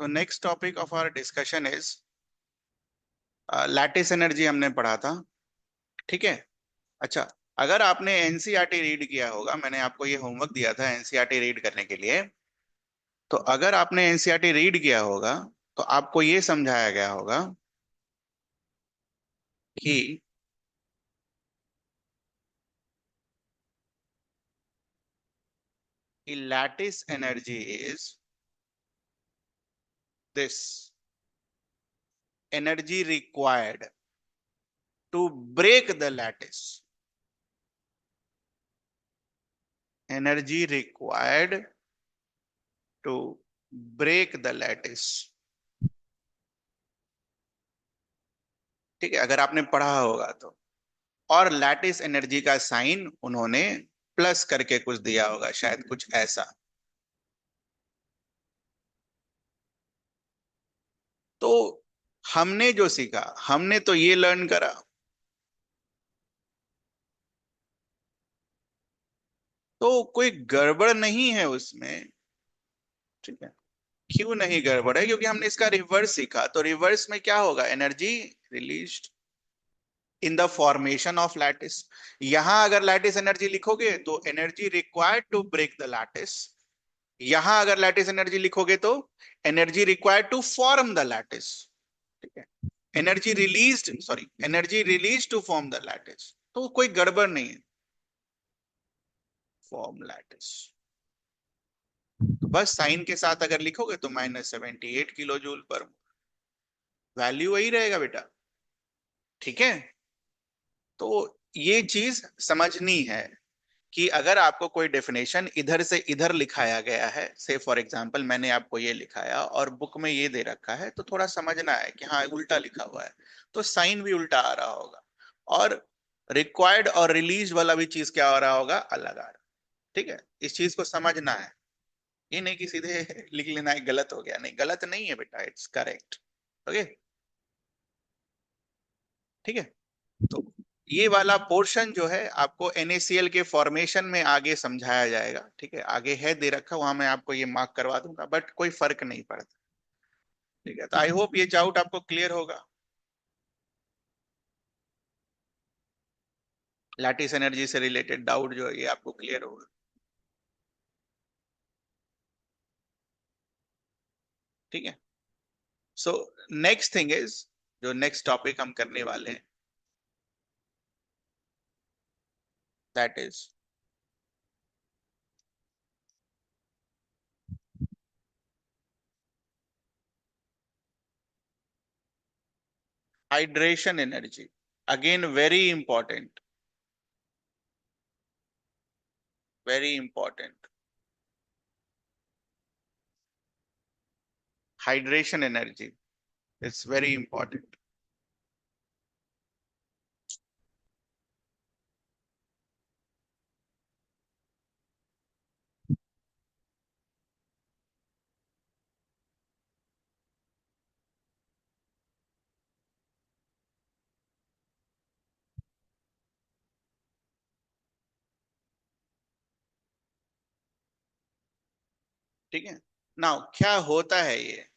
So next topic of our discussion is lattice energy हमने पढ़ा था। ठीक है। अच्छा, अगर आपने एनसीईआरटी रीड किया होगा, मैंने आपको ये होमवर्क दिया था एनसीईआरटी रीड करने के लिए। तो अगर आपने एनसीईआरटी रीड किया होगा तो आपको ये समझाया गया होगा कि lattice energy is this energy required to break the lattice, energy required to break the lattice. ठीक है, अगर आपने पढ़ा होगा तो। और लैटिस एनर्जी का साइन उन्होंने प्लस करके कुछ दिया होगा, शायद कुछ ऐसा। तो हमने जो सीखा, हमने तो ये लर्न करा, तो कोई गड़बड़ नहीं है उसमें। ठीक है। क्यों नहीं गड़बड़ है? क्योंकि हमने इसका रिवर्स सीखा। तो रिवर्स में क्या होगा? Energy released in the formation of lattice. यहां अगर लैटिस एनर्जी लिखोगे तो energy required to break the lattice. यहां अगर लैटिस एनर्जी लिखोगे तो energy required to form the lattice. ठीक है। Energy released, sorry, energy release to form the lattice. तो कोई गड़बड़ नहीं है। फॉर्म लैटिस, तो बस साइन के साथ अगर लिखोगे तो -78 किलो जूल पर, वैल्यू वही रहेगा बेटा। ठीक है। तो ये चीज समझनी है कि अगर आपको कोई डेफिनेशन इधर से इधर लिखाया गया है, से फॉर एग्जांपल मैंने आपको ये लिखाया और बुक में ये दे रखा है, तो थोड़ा समझना है कि हाँ उल्टा लिखा हुआ है, तो साइन भी उल्टा आ रहा होगा। और रिक्वायर्ड और रिलीज वाला भी चीज क्या हो रहा होगा? अलग आ रहा। ठीक है, इस चीज को समझना है। ये नहीं कि सीधे लिख लेना है गलत हो गया, नहीं गलत नहीं है बेटा, इट्स करेक्ट। ओके। ठीक है। तो ये वाला पोर्शन जो है आपको NaCl के फॉर्मेशन में आगे समझाया जाएगा। ठीक है, आगे है दे रखा, वहां मैं आपको ये मार्क करवा दूंगा, बट कोई फर्क नहीं पड़ता। ठीक है, तो आई होप ये डाउट आपको क्लियर होगा। लैटिस एनर्जी से रिलेटेड डाउट जो है ये आपको क्लियर होगा। ठीक है। सो नेक्स्ट थिंग इज, जो नेक्स्ट टॉपिक हम करने वाले हैं, that is hydration energy. Again very important, very important. Hydration energy it's very important. ठीक है। नाउ क्या होता है ये?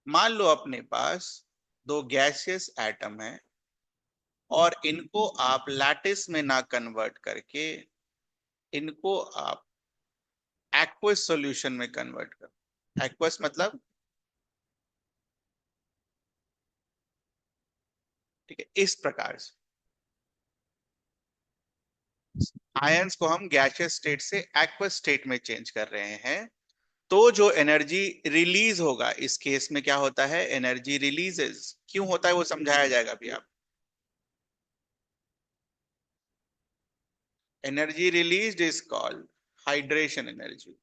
मान लो अपने पास दो गैसियस एटम है और इनको आप लैटिस में ना कन्वर्ट करके इनको आप एक्वस सॉल्यूशन में कन्वर्ट कर। एक्वस मतलब, ठीक है, इस प्रकार से आयंस को हम गैसियस स्टेट से एक्वस स्टेट में चेंज कर रहे हैं। तो जो एनर्जी रिलीज होगा, इस केस में क्या होता है? Energy releases. क्यों होता है वो समझाया जाएगा अभी आप। Energy released is called hydration energy.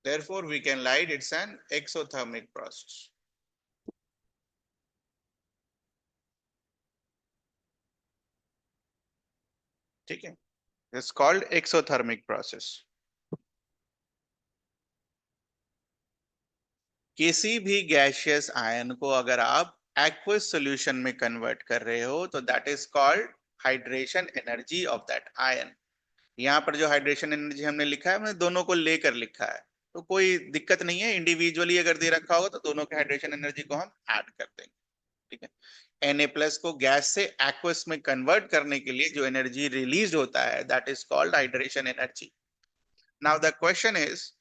Therefore, we can write it's an exothermic process. ठीक है, it's called exothermic process. किसी भी गैसियस आयन को अगर आप एक्वस सॉल्यूशन में कन्वर्ट कर रहे हो तो that is called hydration energy of that ion. यहाँ पर जो हाइड्रेशन एनर्जी हमने लिखा है हमने दोनों को लेकर लिखा है, तो कोई दिक्कत नहीं है। इंडिविजुअली अगर दे रखा होगा तो दोनों के हाइड्रेशन एनर्जी को हम ऐड कर देंगे। ठीक है, Na+ को गैस से एक्वस में कन्वर्ट करने के लिए जो एनर्जी रिलीज होता है that is called hydration energy. Now the question is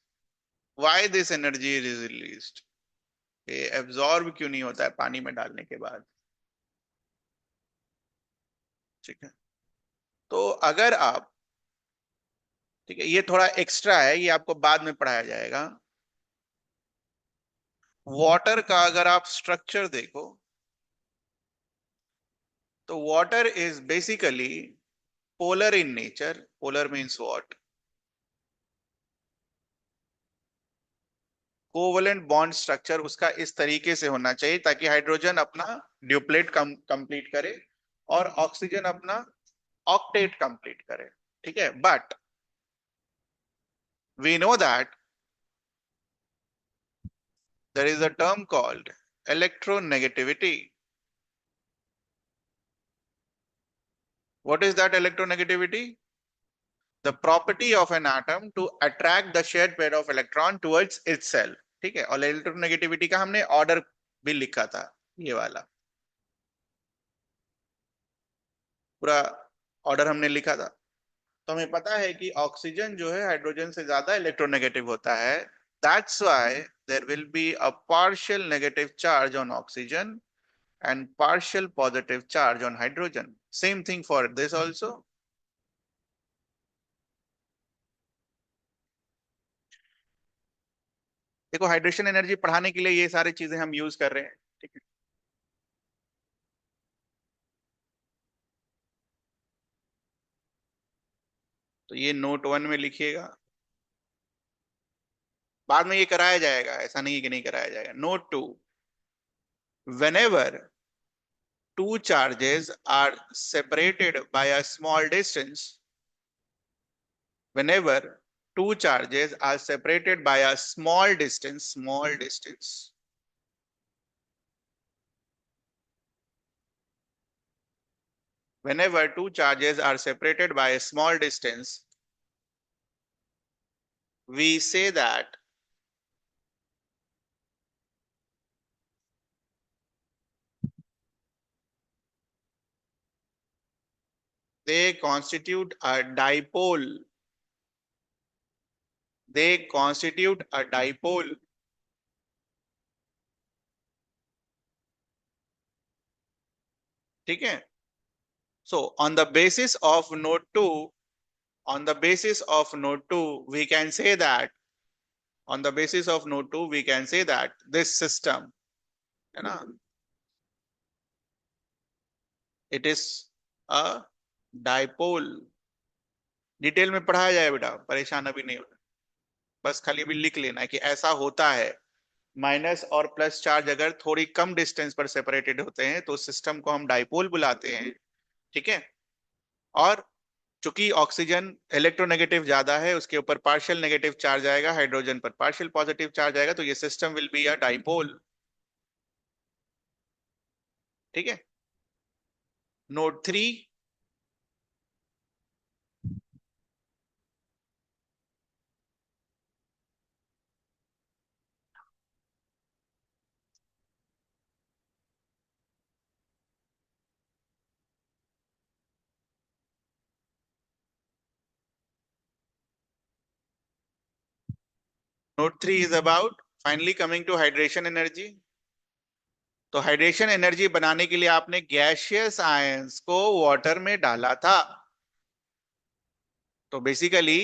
why this energy is released. ये एब्जॉर्ब क्यों नहीं होता है पानी में डालने के बाद। ठीक है, तो अगर आप, ठीक है, ये थोड़ा एक्स्ट्रा है, ये आपको बाद में पढ़ाया जाएगा। वाटर का अगर आप स्ट्रक्चर देखो तो water is basically polar in nature. Polar means what? Covalent bond structure उसका इस तरीके से होना चाहिए ताकि हाइड्रोजन अपना ड्यूप्लेट कंप्लीट करे और ऑक्सीजन अपना ऑक्टेट कंप्लीट करे। ठीक है, but we know that there is a term called electronegativity. What is that electronegativity? The property of an atom to attract the shared pair of electron towards itself. ठीक है, और electronegativity का हमने order भी लिखा था, ये वाला पूरा ऑर्डर हमने लिखा था। तो हमें पता है कि ऑक्सीजन जो है हाइड्रोजन से ज्यादा इलेक्ट्रोनेगेटिव होता है। That's why there will be a partial negative charge on oxygen and partial positive charge on hydrogen. Same thing for this also. देखो हाइड्रेशन एनर्जी पढ़ाने के लिए ये सारी चीजें हम यूज कर रहे हैं। ठीक है, तो ये नोट 1 में लिखिएगा, बाद में ये कराया जाएगा, ऐसा नहीं है कि नहीं कराया जाएगा। Note 2, whenever two charges are separated by a small distance, whenever two charges are separated by a small distance, whenever two charges are separated by a small distance, we say that they constitute a dipole. They constitute a dipole. ठीक है, so on the basis of note 2, on the basis of note 2 we can say that, on the basis of note 2 we can say that this system, है ना, it is a dipole। Detail में पढ़ाया जाए बेटा, परेशान अभी नहीं होना, बस खाली अभी लिख लेना है कि ऐसा होता है। माइनस और प्लस चार्ज अगर थोड़ी कम डिस्टेंस पर सेपरेटेड होते हैं तो उस सिस्टम को हम डाइपोल बुलाते हैं। ठीक है, और चूंकि ऑक्सीजन इलेक्ट्रोनेगेटिव ज्यादा है उसके ऊपर पार्शियल नेगेटिव चार्ज आएगा, हाइड्रोजन पर पार्शियल पॉजिटिव चार्ज आएगा, तो ये system will be a dipole. ठीक है, note 3, note 3 is about finally coming to hydration energy. तो हाइड्रेशन एनर्जी बनाने के लिए आपने गैसियस आयंस को वाटर में डाला था, तो बेसिकली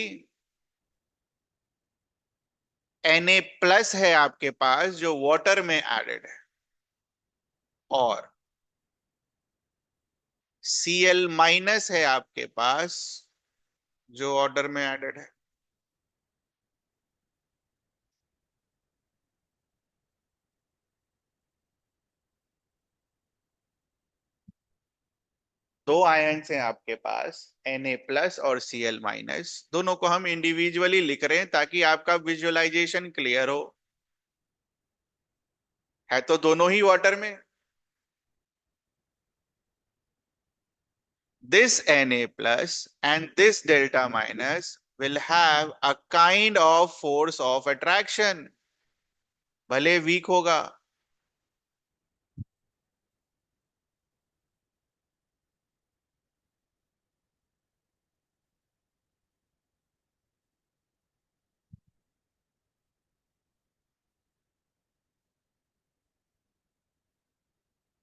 Na+ है आपके पास जो वाटर में एडेड है, और Cl- है आपके पास जो ऑर्डर में एडेड है। दो आयंस हैं आपके पास, Na+ और Cl-, दोनों को हम इंडिविजुअली लिख रहे हैं ताकि आपका विजुअलाइजेशन क्लियर हो। है तो दोनों ही वाटर में, this Na plus and this delta minus will have a kind of force of attraction, भले वीक होगा.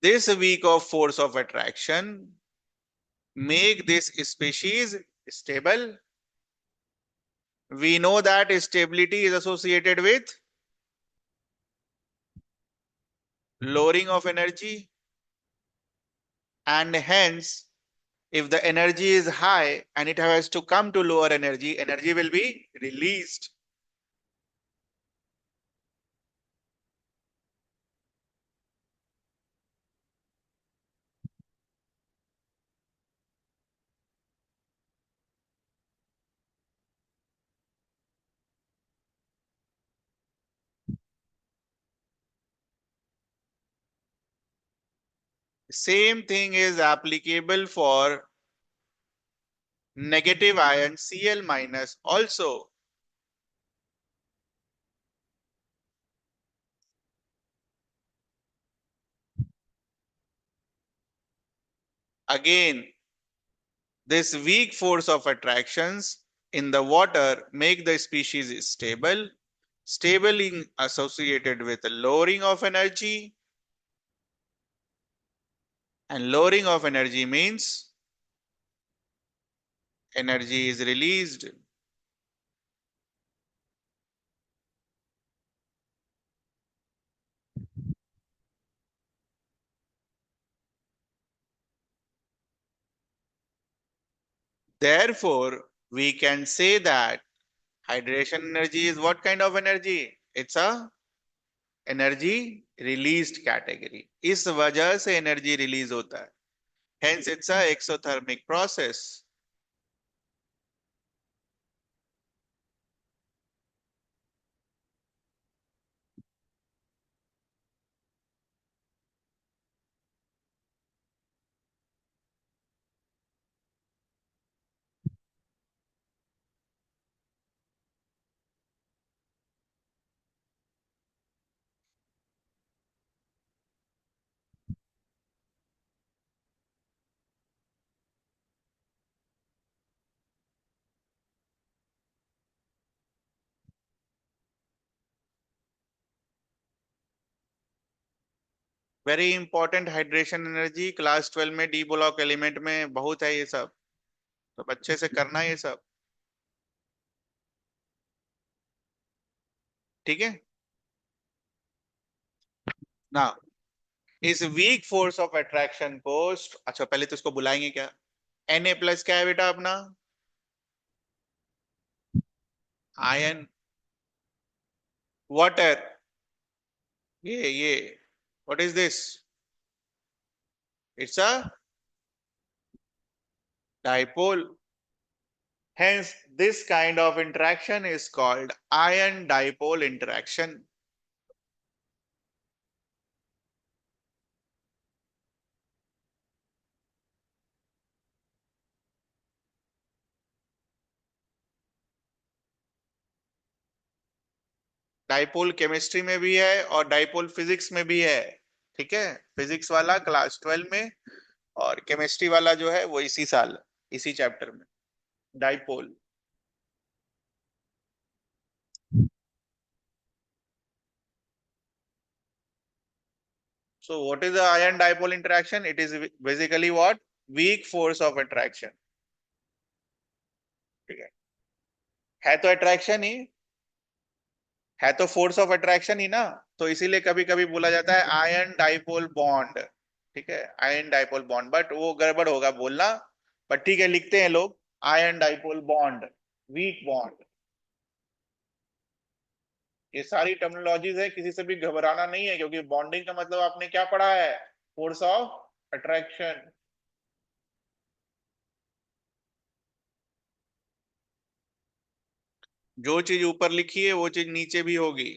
This weak of force of attraction make this species stable. We know that stability is associated with lowering of energy, and hence if the energy is high and it has to come to lower energy, energy will be released. Same thing is applicable for negative ion Cl minus also. Again, this weak force of attractions in the water make the species stable. Stable in associated with lowering of energy, and lowering of energy means energy is released. Therefore, we can say that hydration energy is what kind of energy? It's a energy released category. इस वजह से energy release होता है. Hence, it's a exothermic process. Very important hydration energy class 12 में D block element में बहुत है ये सब, तो अच्छे से करना ये सब. ठीक है ना. इस वीक फोर्स ऑफ अट्रैक्शन को अच्छा पहले तो इसको बुलाएंगे क्या. Na प्लस क्या है बेटा अपना? आयन. वाटर. ये what is this? It's a dipole. Hence, this kind of interaction is called ion dipole interaction. Dipole chemistry में भी है और डाइपोल फिजिक्स में भी है. ठीक है, फिजिक्स वाला क्लास 12 में और केमिस्ट्री वाला जो है वो इसी साल इसी चैप्टर में. Dipole. So what is the ion dipole interaction? It is basically what? Weak force of attraction. ठीक है तो अट्रैक्शन ही है, तो फोर्स ऑफ अट्रैक्शन ही ना. तो इसीलिए कभी कभी बोला जाता है आयन डाइपोल बॉन्ड. ठीक है, आयन डाइपोल बॉन्ड, बट वो गड़बड़ होगा बोलना. बट ठीक है, लिखते हैं लोग ion dipole bond, weak bond. ये सारी टर्मिनोलॉजीज है, किसी से भी घबराना नहीं है, क्योंकि बॉन्डिंग का मतलब आपने क्या पढ़ा है? Force of attraction. जो चीज ऊपर लिखी है वो चीज नीचे भी होगी.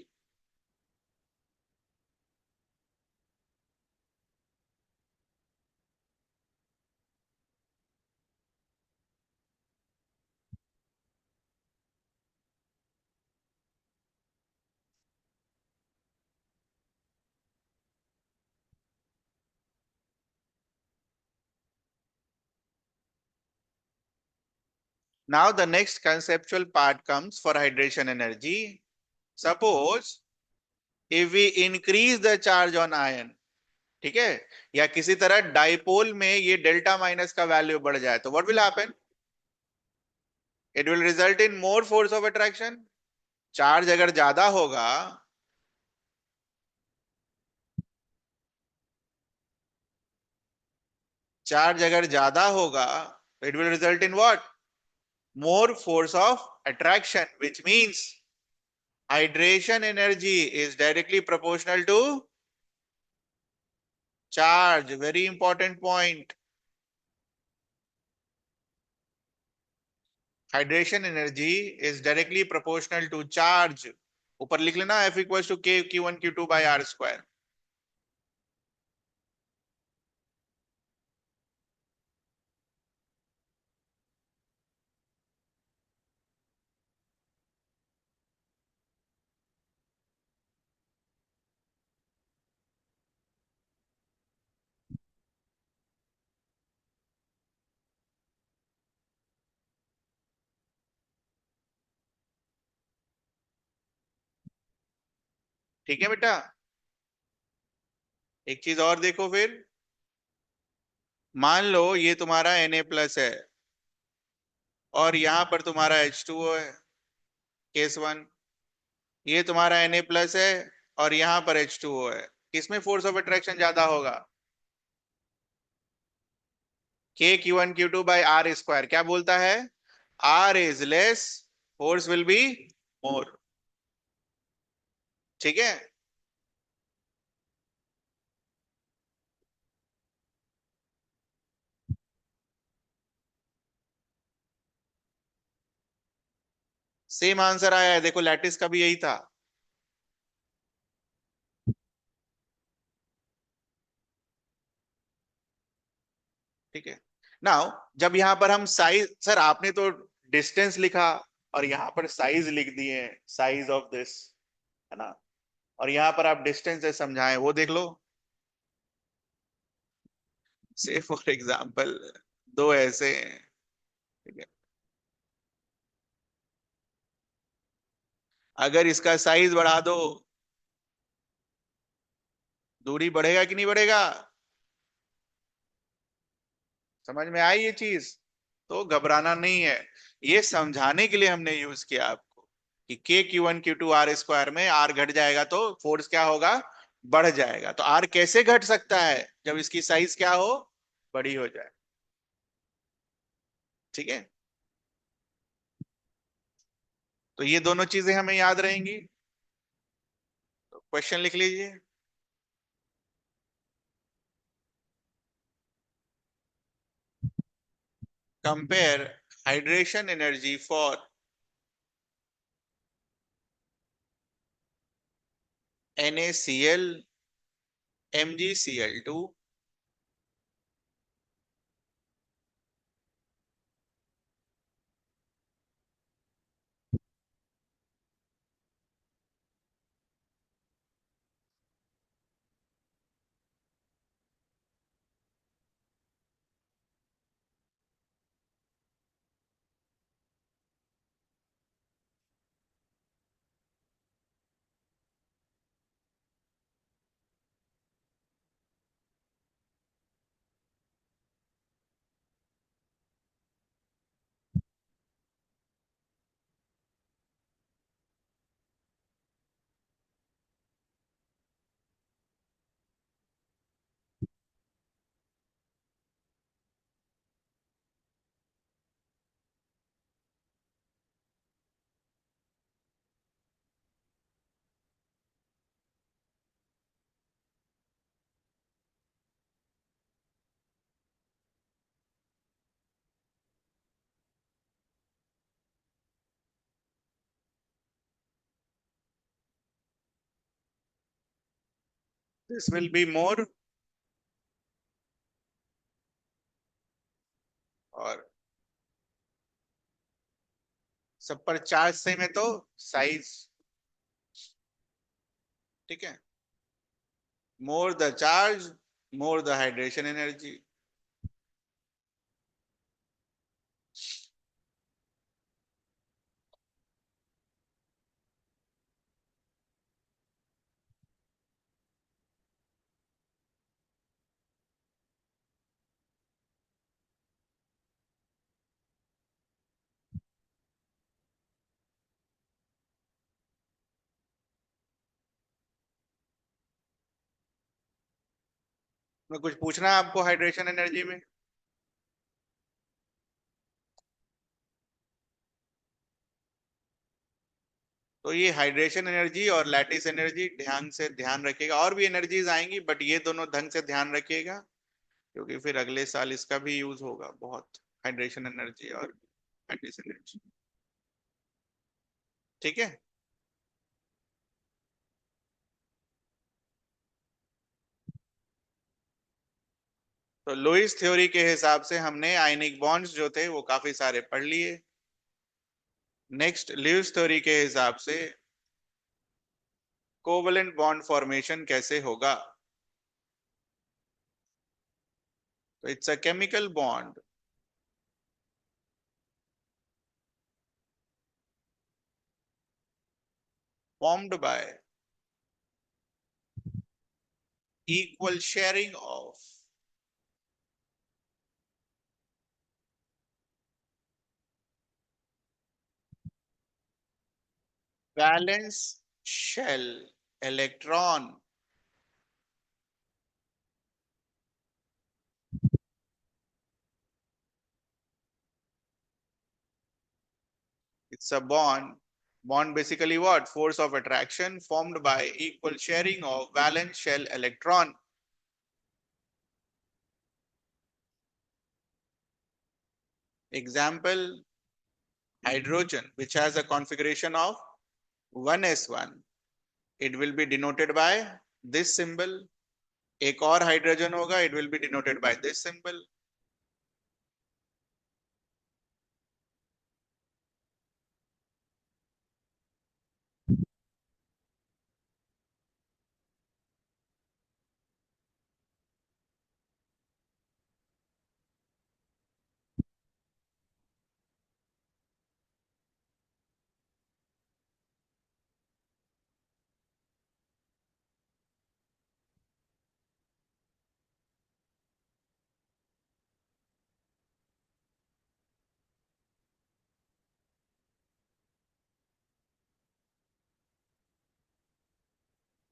Now the next conceptual part comes for hydration energy. Suppose if we increase the charge on iron, ठीक है, या किसी तरह डाइपोल में ये डेल्टा माइनस का वैल्यू बढ़ जाए तो what will happen? It will result in more force of attraction. Charge अगर ज्यादा होगा, चार्ज अगर ज्यादा होगा, it will result in what? More force of attraction, which means hydration energy is directly proportional to charge. Very important point. Hydration energy is directly proportional to charge. ऊपर लिख लेना F equals to K Q1 Q2 by R square. ठीक है बेटा. एक चीज और देखो फिर. मान लो ये तुम्हारा Na प्लस है और यहां पर तुम्हारा H2O है. Case one. ये तुम्हारा Na प्लस है और यहां पर H2O है. किसमें फोर्स ऑफ अट्रैक्शन ज्यादा होगा? K Q1 Q2 by R square क्या बोलता है? R is less, force will be more. ठीक है. सेम आंसर आया है, देखो लैटिस का भी यही था. ठीक है. नाउ जब यहां पर हम साइज, सर आपने तो डिस्टेंस लिखा और यहां पर साइज लिख दिए, साइज ऑफ दिस, है ना, और यहां पर आप डिस्टेंस से समझाएं, वो देख लो. से फॉर एग्जांपल दो ऐसे हैं. ठीक है. अगर इसका साइज बढ़ा दो, दूरी बढ़ेगा कि नहीं बढ़ेगा? समझ में आई ये चीज? तो घबराना नहीं है. ये समझाने के लिए हमने यूज किया आपको कि के Q1 Q2 R स्क्वायर में आर घट जाएगा तो फोर्स क्या होगा? बढ़ जाएगा. तो आर कैसे घट सकता है? जब इसकी साइज क्या हो? बड़ी हो जाए. ठीक है. तो ये दोनों चीजें हमें याद रहेंगी. तो क्वेश्चन लिख लीजिए. Compare hydration energy for NaCl MgCl2. This will be more. और सब पर चार्ज सेम है तो साइज. ठीक है. More the charge, more the hydration energy. मैं कुछ पूछना है आपको हाइड्रेशन एनर्जी में? तो ये हाइड्रेशन एनर्जी और लैटिस एनर्जी ध्यान से ध्यान रखिएगा, और भी एनर्जीज आएंगी बट ये दोनों ढंग से ध्यान रखिएगा, क्योंकि फिर अगले साल इसका भी यूज होगा बहुत, हाइड्रेशन एनर्जी और लैटिस एनर्जी। ठीक है। तो लुईस थ्योरी के हिसाब से हमने आयनिक बॉन्ड्स जो थे वो काफी सारे पढ़ लिए। नेक्स्ट, लुईस थ्योरी के हिसाब से कोवलेंट बॉन्ड फॉर्मेशन कैसे होगा? तो it's a chemical bond formed by equal sharing of valence shell electron. It's a bond. Bond basically what? Force of attraction formed by equal sharing of valence shell electron. Example, hydrogen, which has a configuration of 1s1. It will be denoted by this symbol. एक और hydrogen होगा, it will be denoted by this symbol.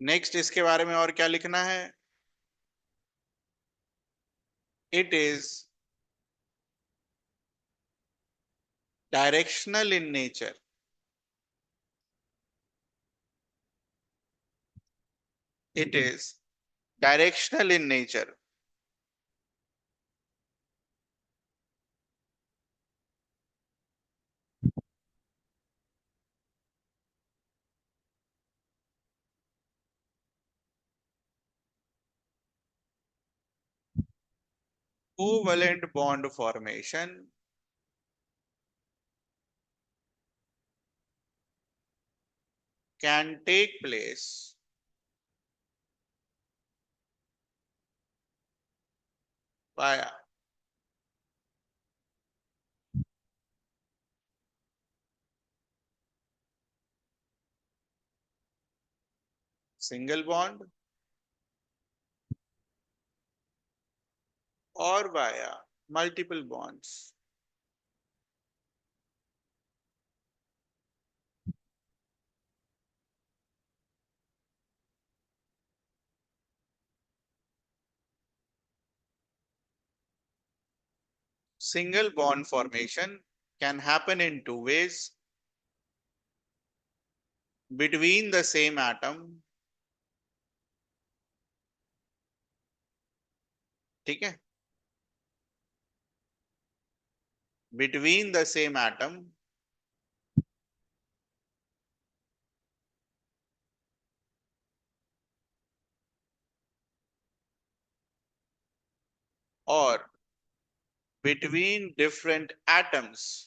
Next इसके बारे में और क्या लिखना है? It is directional in nature. It is directional in nature. Covalent bond formation can take place via single bond or via multiple bonds. Single bond formation can happen in two ways: between the same atom, ठीक है, between the same atom or between different atoms.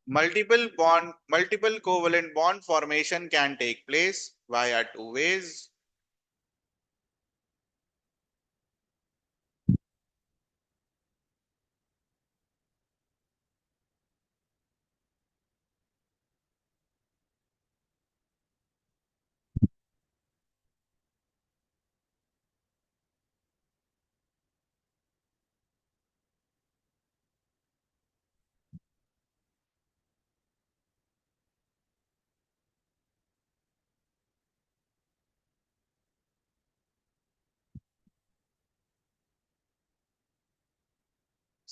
Multiple covalent bond formation can take place via two ways: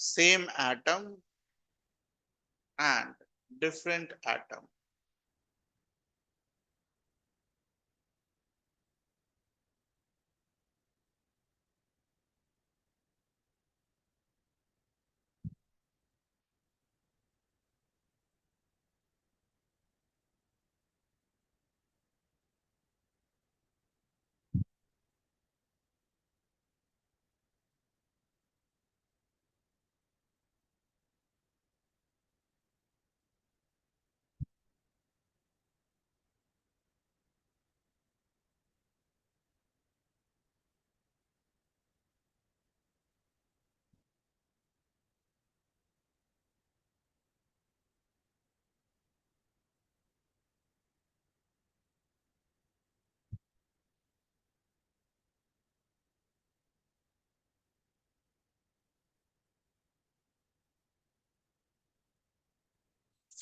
same atom and different atom.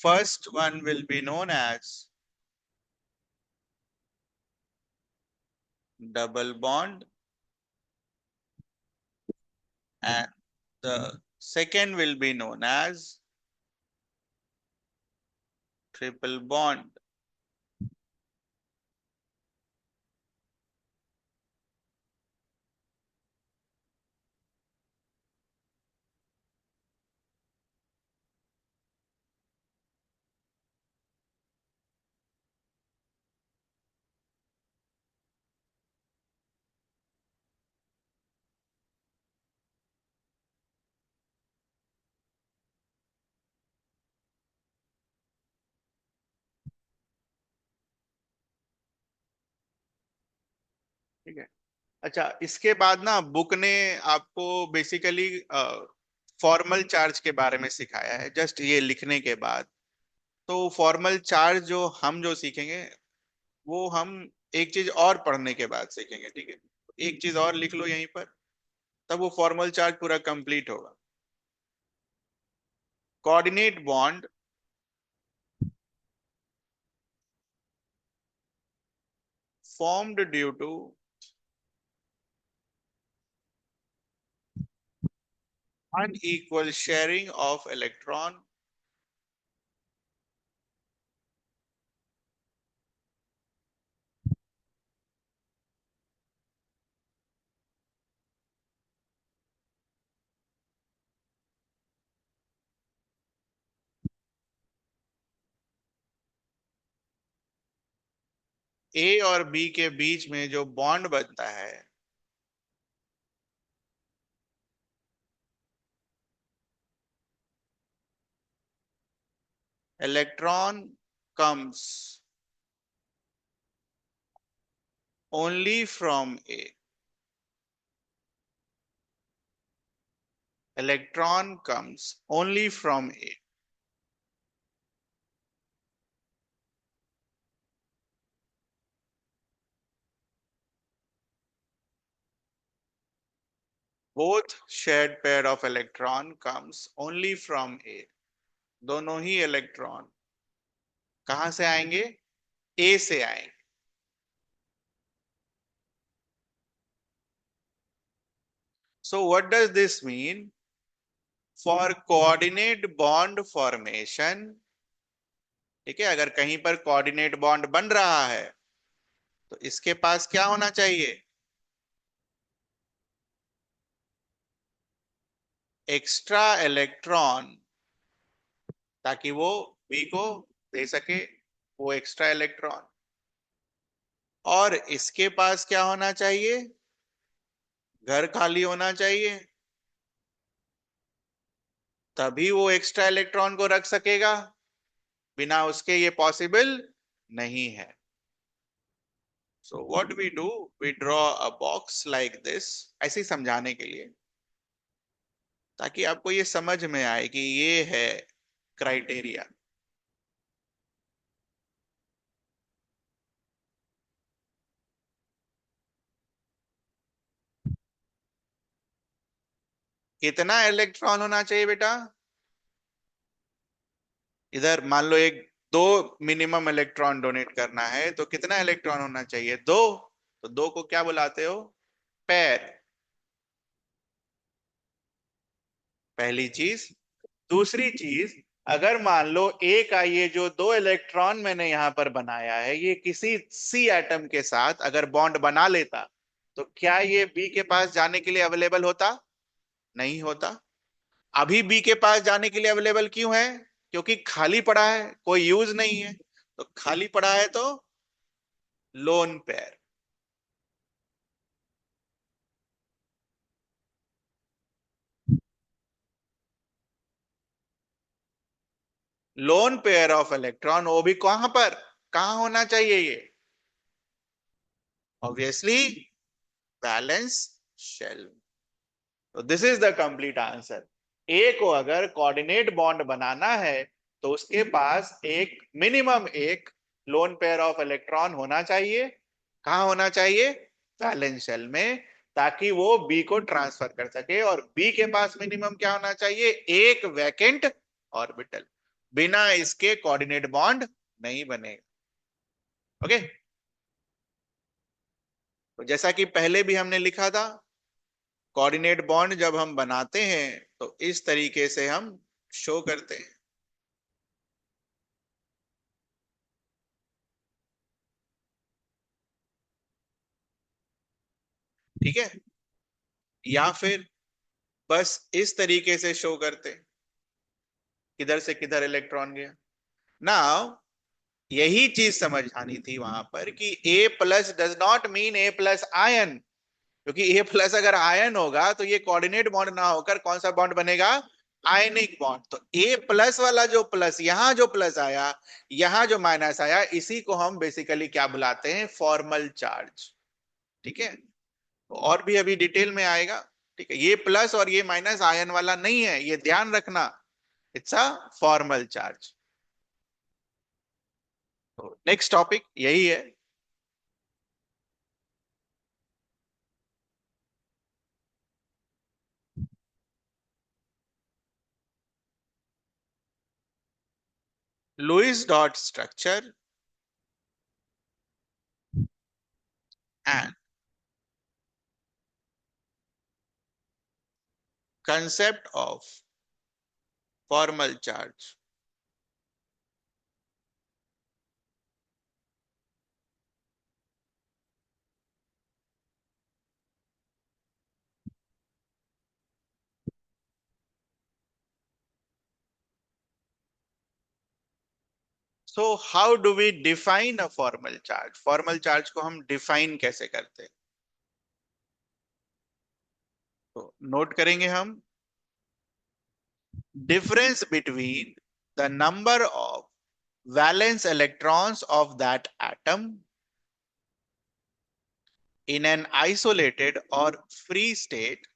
First one will be known as double bond, and the second will be known as triple bond. ठीक है। अच्छा, इसके बाद ना book ने आपको basically formal charge के बारे में सिखाया है, जस्ट ये लिखने के बाद। तो फॉर्मल चार्ज जो सीखेंगे वो हम एक चीज और पढ़ने के बाद सीखेंगे, ठीक है। एक चीज और लिख लो यहीं पर, तब वो फॉर्मल चार्ज पूरा कंप्लीट होगा। Coordinate bond formed due to unequal sharing of electron ए और बी के बीच में जो बॉन्ड बनता है, electron comes only from A. Electron comes only from A. Both shared pair of electron comes only from A. दोनों ही electron कहां से आएंगे? ए से आएंगे। So what does this mean? For coordinate bond formation, ठीक है, अगर कहीं पर कोऑर्डिनेट बॉन्ड बन रहा है तो इसके पास क्या होना चाहिए? एक्स्ट्रा इलेक्ट्रॉन, ताकि वो बी को दे सके वो एक्स्ट्रा इलेक्ट्रॉन। और इसके पास क्या होना चाहिए? घर खाली होना चाहिए, तभी वो एक्स्ट्रा इलेक्ट्रॉन को रख सकेगा। बिना उसके ये पॉसिबल नहीं है। So what we do, we draw a box like this, ऐसे ही समझाने के लिए, ताकि आपको ये समझ में आए कि ये है क्राइटेरिया। कितना इलेक्ट्रॉन होना चाहिए बेटा? इधर मान लो एक दो मिनिमम इलेक्ट्रॉन डोनेट करना है, तो कितना इलेक्ट्रॉन होना चाहिए? दो। तो दो को क्या बुलाते हो? पेयर। पहली चीज। दूसरी चीज, अगर मान लो ए का ये जो दो इलेक्ट्रॉन मैंने यहां पर बनाया है, ये किसी सी एटम के साथ अगर बॉन्ड बना लेता, तो क्या ये बी के पास जाने के लिए अवेलेबल होता? नहीं होता। अभी बी के पास जाने के लिए अवेलेबल क्यों है? क्योंकि खाली पड़ा है, कोई यूज नहीं है। तो खाली पड़ा है तो lone pair. Lone pair of electron, वो भी कहां पर, कहां होना चाहिए ये? Obviously valence shell. तो this is the complete answer. A को अगर कोऑर्डिनेट बॉन्ड बनाना है, तो उसके पास एक मिनिमम एक लोन पेयर ऑफ इलेक्ट्रॉन होना चाहिए। कहां होना चाहिए? वैलेंस शेल में, ताकि वो बी को ट्रांसफर कर सके। और बी के पास मिनिमम क्या होना चाहिए? एक वैकेंट ऑर्बिटल। बिना इसके कोऑर्डिनेट बॉन्ड नहीं बनेगा। ओके। तो जैसा कि पहले भी हमने लिखा था, कोऑर्डिनेट बॉन्ड जब हम बनाते हैं तो इस तरीके से हम शो करते हैं। ठीक है। या फिर बस इस तरीके से शो करते हैं, किधर से किधर इलेक्ट्रॉन गया। नाउ यही चीज समझ आनी थी वहां पर कि A plus does not mean A plus ion. क्योंकि ए प्लस अगर आयन होगा तो ये कोऑर्डिनेट बॉन्ड ना होकर कौन सा बॉन्ड बनेगा? Ionic bond. तो ए प्लस वाला जो प्लस, यहां जो प्लस आया, यहां जो माइनस आया, इसी को हम बेसिकली क्या बुलाते हैं? Formal charge. ठीक है। तो और भी अभी डिटेल में आएगा। ठीक है, ये प्लस और ये माइनस आयन वाला नहीं है, ये ध्यान रखना। It's a formal charge. तो नेक्स्ट टॉपिक यही है। Lewis dot structure and concept of formal charge. So how do we define a formal charge? Formal charge को हम define कैसे करते हैं? तो नोट करेंगे हम, difference between the number of valence electrons of that atom in an isolated or free state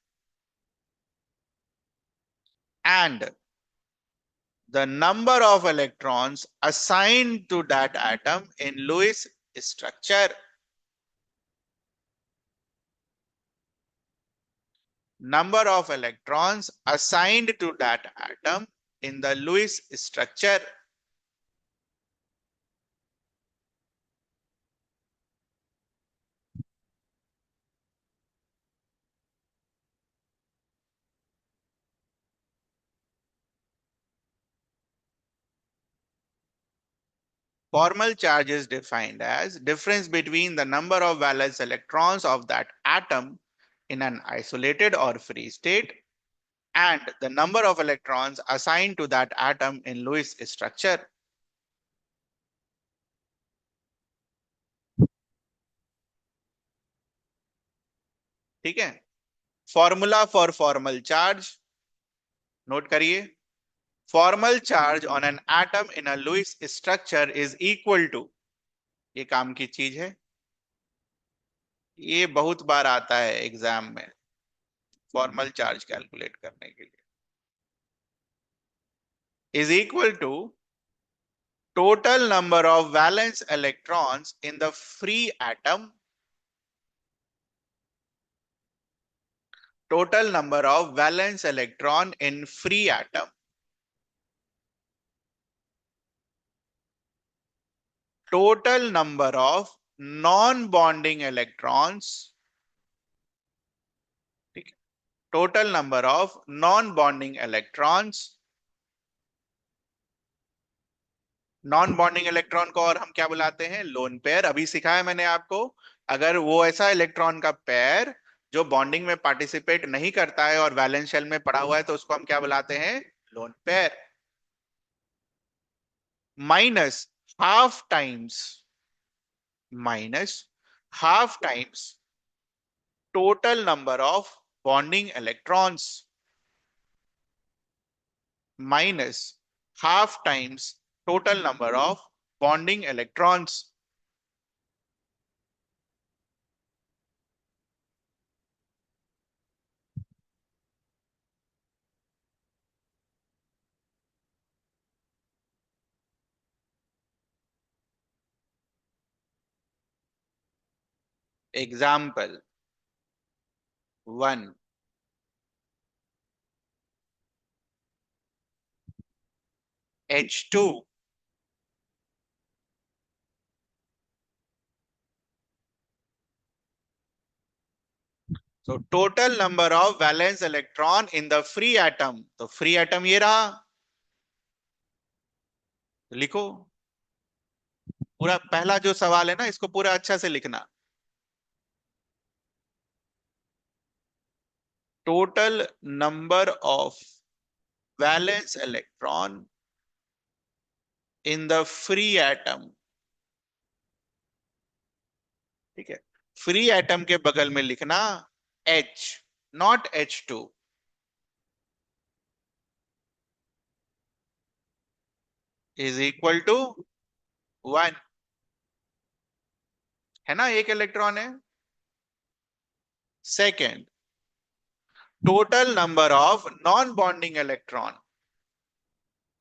and the number of electrons assigned to that atom in Lewis structure. Number of electrons assigned to that atom in the Lewis structure. Formal charge is defined as difference between the number of valence electrons of that atom in an isolated or free state and the number of electrons assigned to that atom in Lewis structure. ठीक है। Formula for formal charge note करिए। Formal charge on an atom in a Lewis structure is equal to, ये काम की चीज है, ये बहुत बार आता है एग्जाम में फॉर्मल चार्ज कैलकुलेट करने के लिए। Is equal to total number of valence electrons in the free atom, total number of valence electron in free atom, total number of non bonding electrons, total number of non bonding electrons. Non bonding electron को और हम क्या बुलाते हैं? Lone pair. अभी सिखाया मैंने आपको। अगर वो ऐसा इलेक्ट्रॉन का पेयर जो बॉन्डिंग में पार्टिसिपेट नहीं करता है और वैलेंस शेल में पड़ा हुआ है, तो उसको हम क्या बुलाते हैं? Lone pair. Minus half times, minus half times total number of bonding electrons, minus half times total number of bonding electrons. Example one, H2। So total number of valence electron in the free atom, तो free atom ये रहा। तो लिखो पूरा, पहला जो सवाल है ना, इसको पूरा अच्छा से लिखना। Total number of valence electron in the free atom. ठीक है, फ्री एटम के बगल में लिखना H, not H2, is equal to 1। है ना, एक इलेक्ट्रॉन है। Second, total number of non bonding electron.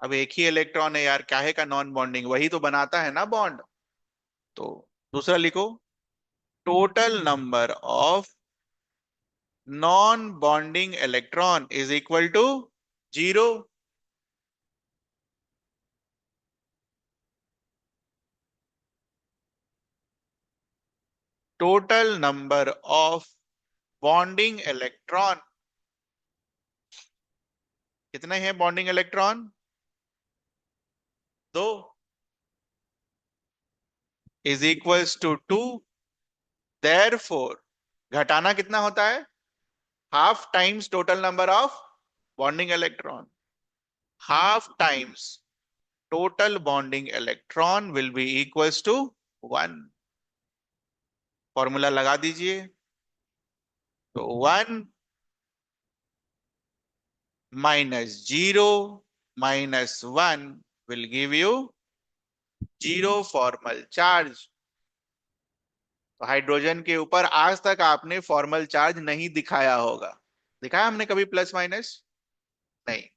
अब एक ही इलेक्ट्रॉन है यार, काहे का नॉन बॉन्डिंग, वही तो बनाता है ना बॉन्ड। तो दूसरा लिखो, total number of non bonding electron is equal to 0। Total number of bonding electron, कितने हैं बॉन्डिंग इलेक्ट्रॉन? दो, इज इक्वल्स टू 2। देयरफॉर घटाना कितना होता है? Half times total number of bonding electron. Half times total bonding electron will be equals to 1। Formula लगा दीजिए। तो 1 minus 0 minus 1 will give you 0 formal charge. तो हाइड्रोजन के ऊपर आज तक आपने फॉर्मल चार्ज नहीं दिखाया होगा। दिखाया हमने कभी प्लस माइनस? नहीं।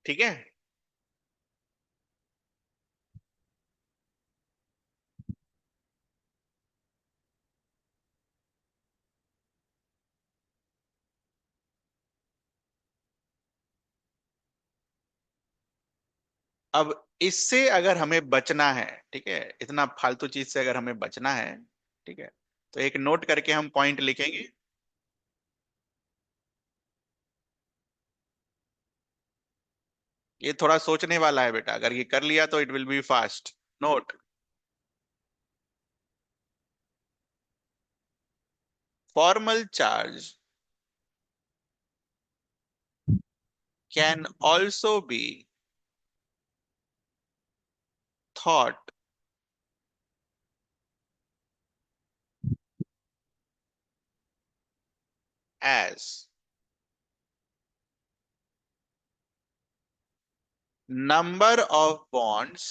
ठीक है, अब इससे अगर हमें बचना है, ठीक है, इतना फालतू चीज से अगर हमें बचना है, ठीक है, तो एक नोट करके हम पॉइंट लिखेंगे। ये थोड़ा सोचने वाला है बेटा, अगर ये कर लिया तो it will be fast. Note, formal charge can also be thought as number of bonds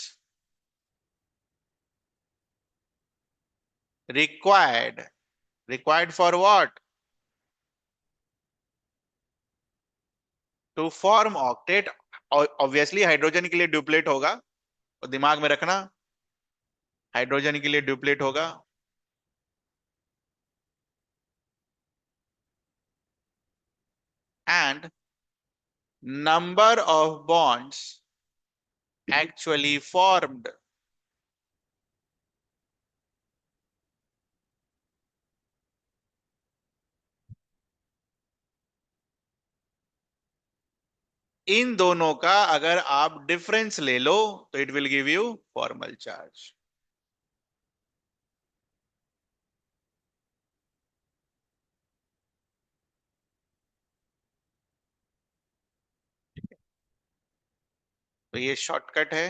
required, required for what? To form octet. Obviously hydrogen के लिए ड्यूप्लेट होगा, और दिमाग में रखना, हाइड्रोजन के लिए ड्यूप्लेट होगा। And number of bonds actually formed in दोनों का अगर आप डिफरेंस ले लो तो it will give you formal charge. तो ये शॉर्टकट है।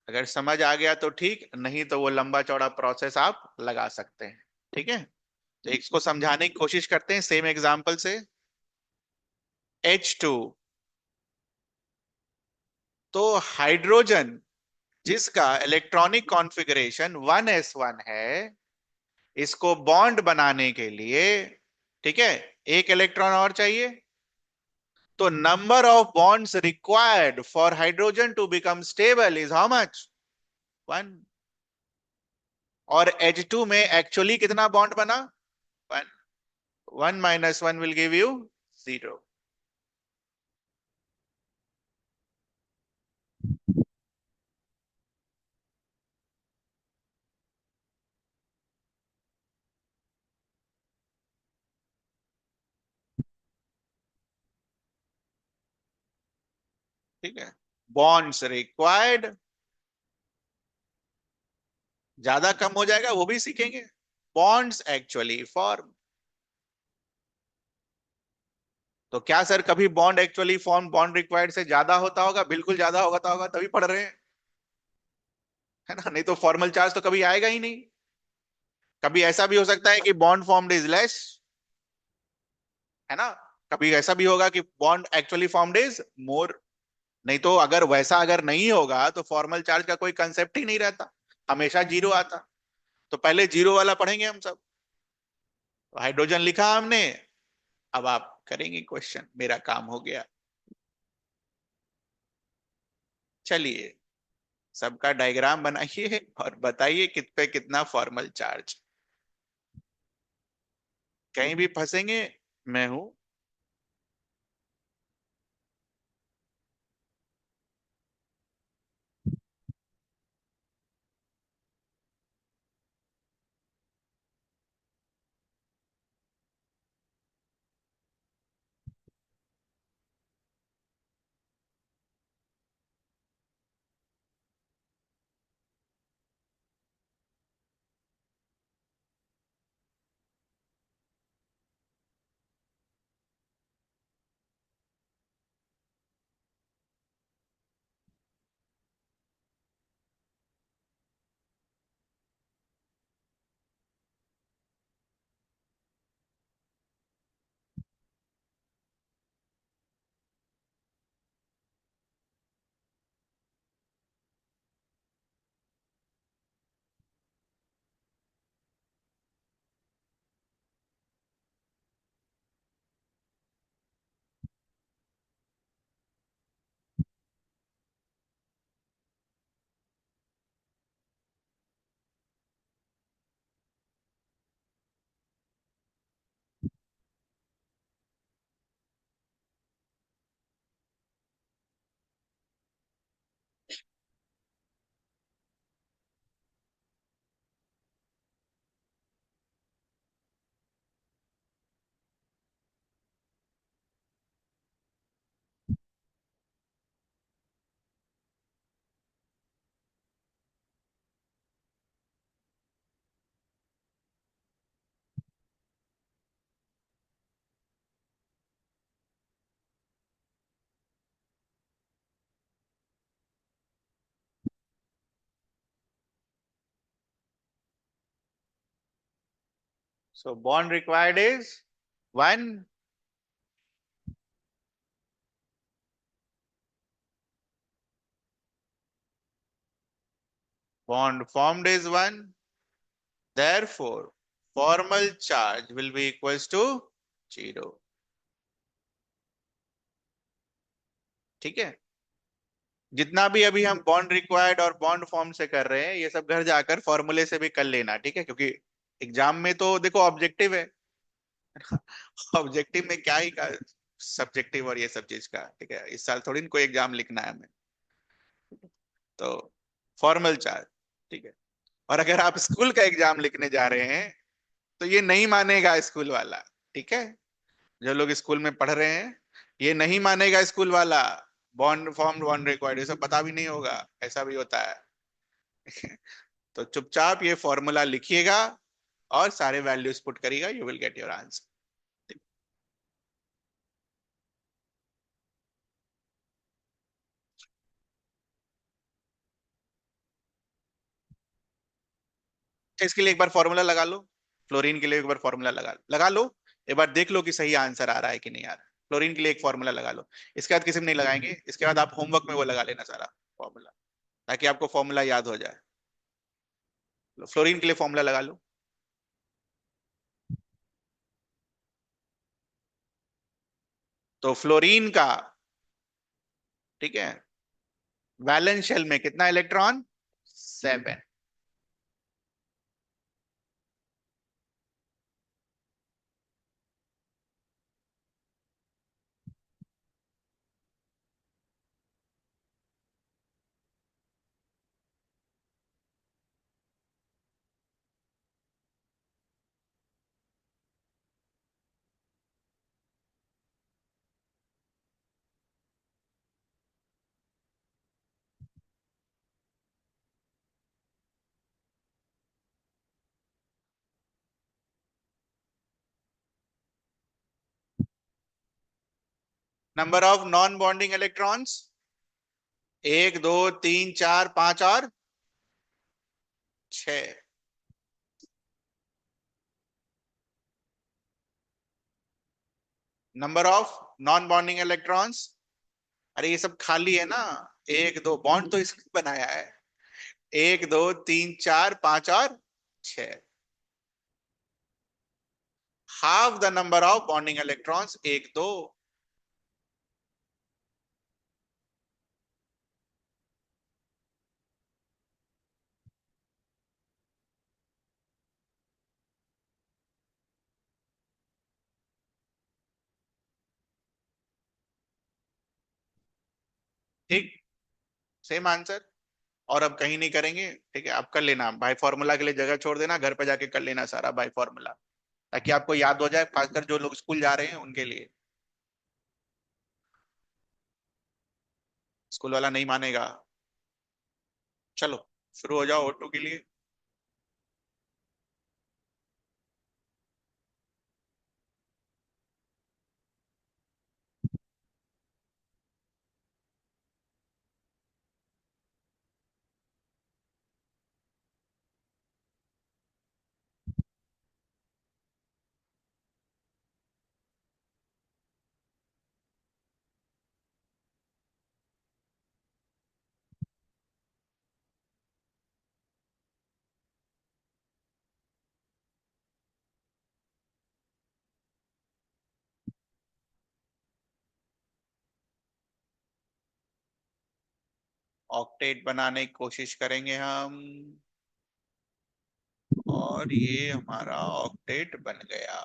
अगर समझ आ गया तो ठीक, नहीं तो वो लंबा चौड़ा प्रोसेस आप लगा सकते हैं। ठीक है, तो इसको समझाने की कोशिश करते हैं सेम एग्जांपल से। H2, तो हाइड्रोजन जिसका इलेक्ट्रॉनिक कॉन्फ़िगरेशन 1s1 है, इसको बॉन्ड बनाने के लिए, ठीक है, एक इलेक्ट्रॉन और चाहिए। तो number of bonds required for hydrogen to become stable is how much? 1। और H2 में एक्चुअली कितना बॉन्ड बना? 1। 1 माइनस 1 विल गिव यू 0। ठीक है, बॉन्ड्स रिक्वायर्ड, ज्यादा कम हो जाएगा वो भी सीखेंगे। बॉन्ड्स एक्चुअली फॉर्म, तो क्या सर कभी bond actually form bond required से ज्यादा होता होगा? बिल्कुल ज्यादा होगा तभी पढ़ रहे हैं, है ना? नहीं तो फॉर्मल चार्ज तो कभी आएगा ही नहीं। कभी ऐसा भी हो सकता है कि बॉन्ड फॉर्म्ड इज लेस, है ना? कभी ऐसा भी होगा कि bond actually formed is more. नहीं तो अगर वैसा अगर नहीं होगा तो फॉर्मल चार्ज का कोई कंसेप्ट ही नहीं रहता, हमेशा जीरो आता। तो पहले जीरो वाला पढ़ेंगे हम सब। तो हाइड्रोजन लिखा हमने, अब आप करेंगे क्वेश्चन, मेरा काम हो गया। चलिए, सबका डायग्राम बनाइए और बताइए कित पे कितना फॉर्मल चार्ज। कहीं भी फंसेंगे, मैं हूं। So bond required is 1, bond formed is 1, therefore formal charge will be equals to 0। ठीक है, जितना भी अभी हम बॉन्ड रिक्वायर्ड और बॉन्ड फॉर्म से कर रहे हैं ये सब घर जाकर फॉर्मूले से भी कर लेना, ठीक है? क्योंकि एग्जाम में तो देखो ऑब्जेक्टिव है। ऑब्जेक्टिव में क्या ही का सब्जेक्टिव और ये सब चीज का, ठीक है, इस साल थोड़ी ना कोई एग्जाम लिखना है हमें। तो फॉर्मल चार्ज, ठीक है। और अगर आप स्कूल का एग्जाम लिखने जा रहे हैं तो ये नहीं मानेगा स्कूल वाला, ठीक है। जो लोग स्कूल में पढ़ रहे हैं, ये नहीं मानेगा स्कूल वाला। बॉन्ड फॉर्म, बॉन्ड रिक्वायर्ड, ये सब पता भी नहीं होगा, ऐसा भी होता है। तो चुपचाप ये फॉर्मूला लिखिएगा और सारे वैल्यूज पुट करिएगा, you will get your answer. इसके लिए एक बार फॉर्मूला लगा लो। फ्लोरीन के लिए एक बार फॉर्मूला लगा लो। एक बार देख लो कि सही आंसर आ रहा है कि नहीं आ रहा है। फ्लोरीन के लिए एक फॉर्मूला लगा लो। इसके बाद किसी में नहीं लगाएंगे, इसके बाद आप होमवर्क में वो लगा लेना सारा फॉर्मूला, ताकि आपको फॉर्मूला याद हो जाए। फ्लोरीन के लिए फॉर्मूला लगा लो। तो फ्लोरीन का, ठीक है, वैलेंस शेल में कितना electron? 7। Number of non bonding electrons, 1 2 3 4 5 और 6। Number of non bonding electrons, अरे ये सब खाली है ना। 1 2 बॉन्ड तो इसने बनाया है। 1 2 3 4 5 और 6। Half the number of bonding electrons, 1 2। ठीक, सेम आंसर। और अब कहीं नहीं करेंगे, ठीक है, आप कर लेना बाय फॉर्मूला के लिए, जगह छोड़ देना, घर पे जाके कर लेना सारा बाय फॉर्मूला, ताकि आपको याद हो जाए, खासकर जो लोग स्कूल जा रहे हैं उनके लिए। स्कूल वाला नहीं मानेगा। चलो, शुरू हो जाओ ऑटो के लिए। ऑक्टेट बनाने की कोशिश करेंगे हम, और ये हमारा ऑक्टेट बन गया।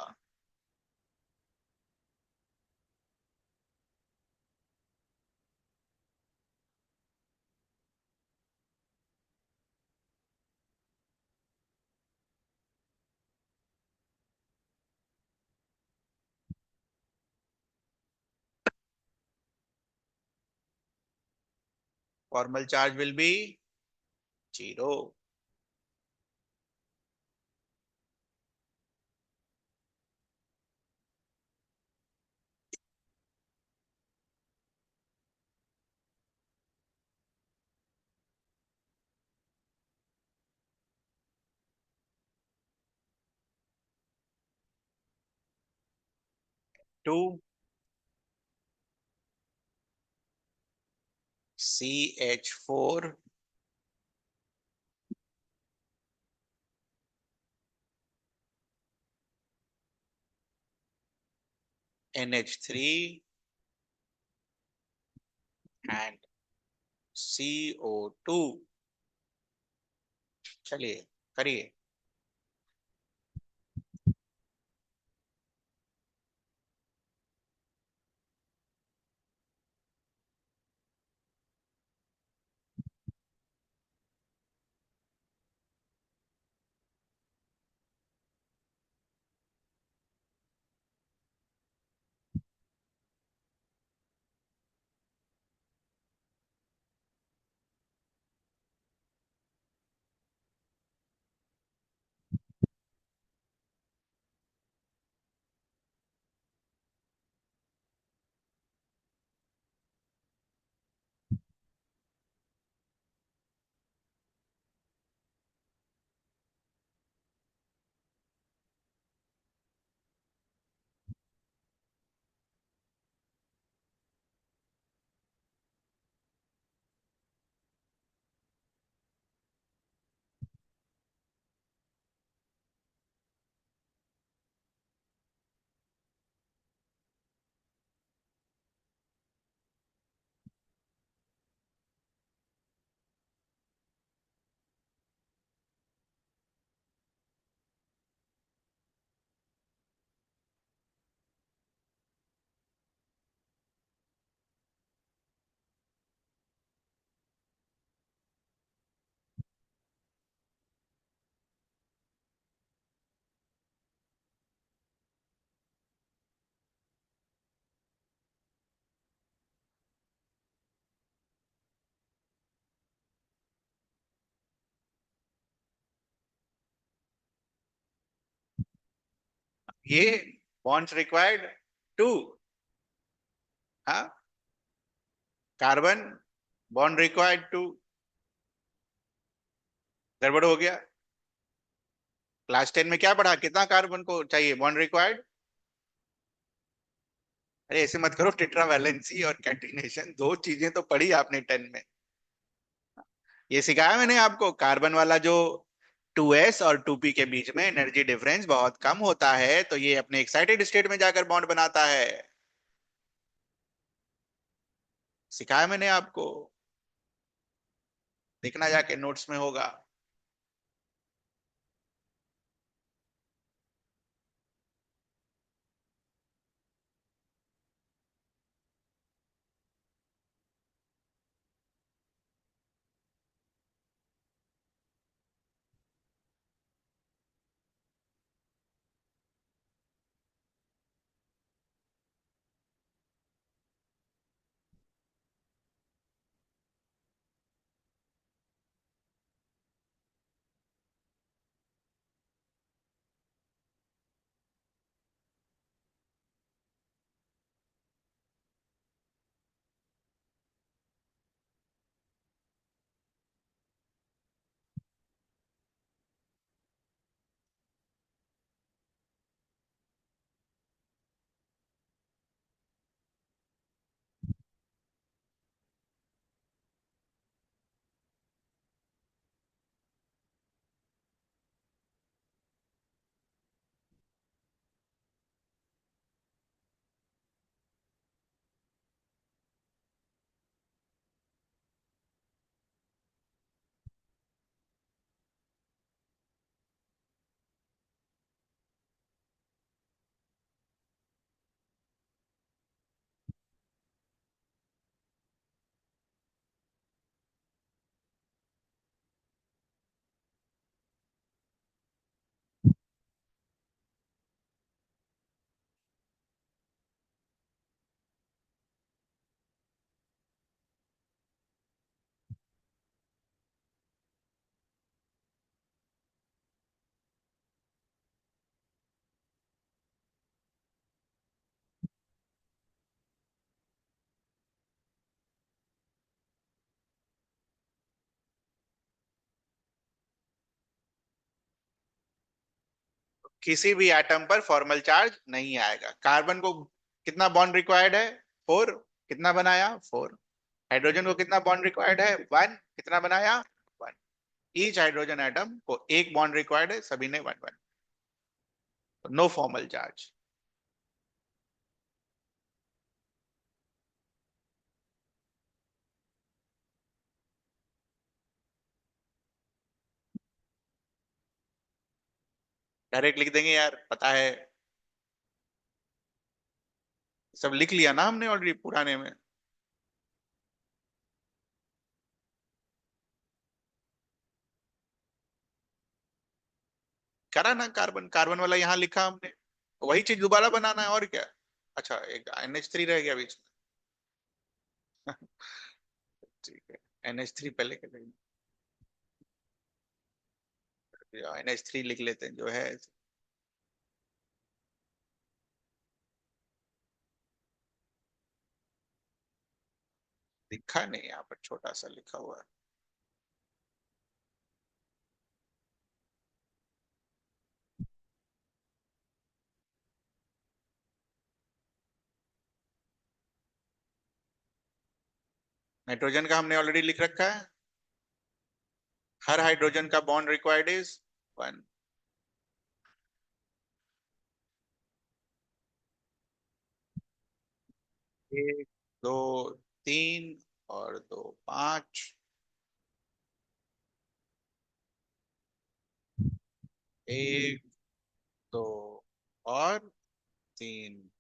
Formal charge will be 0। 2CH4 NH3 and CO2। चलिए, करिए। ये बॉन्ड्स रिक्वायर्ड टू, हाँ, कार्बन बॉन्ड रिक्वायर्ड टू, गड़बड़ हो गया। क्लास 10 में क्या पढ़ा, कितना कार्बन को चाहिए बॉन्ड रिक्वायर्ड? अरे ऐसे मत करो, टेट्रा वैलेंसी और कैटिनेशन दो चीजें तो पढ़ी आपने 10 में। ये सिखाया मैंने आपको, कार्बन वाला जो 2s और 2p के बीच में एनर्जी डिफरेंस बहुत कम होता है, तो ये अपने एक्साइटेड स्टेट में जाकर बॉन्ड बनाता है। सिखाया मैंने आपको, देखना जाके नोट्स में होगा। किसी भी एटम पर फॉर्मल चार्ज नहीं आएगा। कार्बन को कितना बॉन्ड रिक्वायर्ड है? 4। कितना बनाया? 4। हाइड्रोजन को कितना बॉन्ड रिक्वायर्ड है? 1। कितना बनाया? 1। ईच हाइड्रोजन एटम को एक बॉन्ड रिक्वायर्ड है, सभी ने 1 1। No formal charge. डायरेक्ट लिख देंगे यार, पता है, सब लिख लिया ना हमने ऑलरेडी पुराने में। करा ना, कार्बन कार्बन वाला यहाँ लिखा हमने, वही चीज दोबारा बनाना है और क्या। अच्छा, एक NH3 रह गया बीच में। ठीक है, NH3 पहले के लिए, NH3 लिख लेते हैं जो है। लिखा नहीं यहाँ पर, छोटा सा लिखा हुआ है। नाइट्रोजन का हमने ऑलरेडी लिख रखा है। हर हाइड्रोजन का बॉन्ड रिक्वायर्ड इज 1। 1 2 3 और 2 5। 1 2 और 3।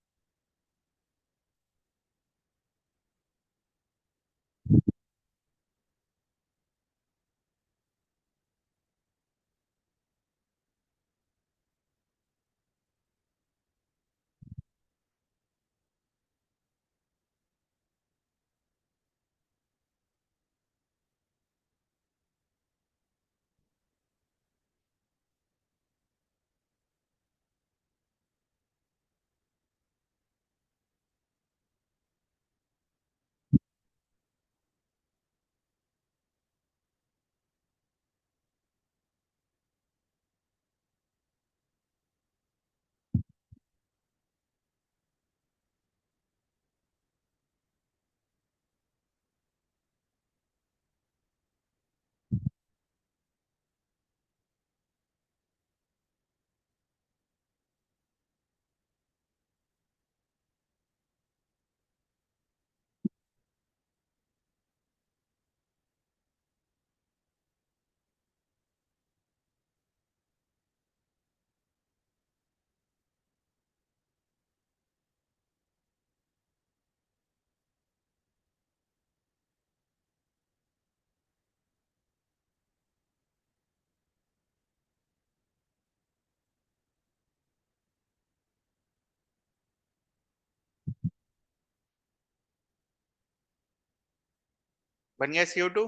बन गया CO2।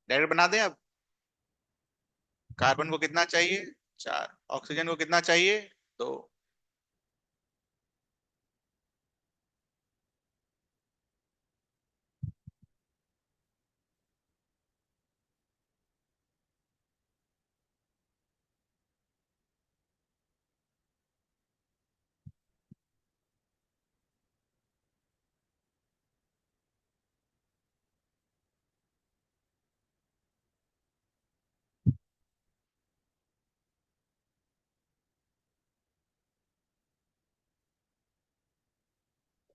डायरेक्ट बना दें अब। कार्बन को कितना चाहिए? 4। ऑक्सीजन को कितना चाहिए? 2।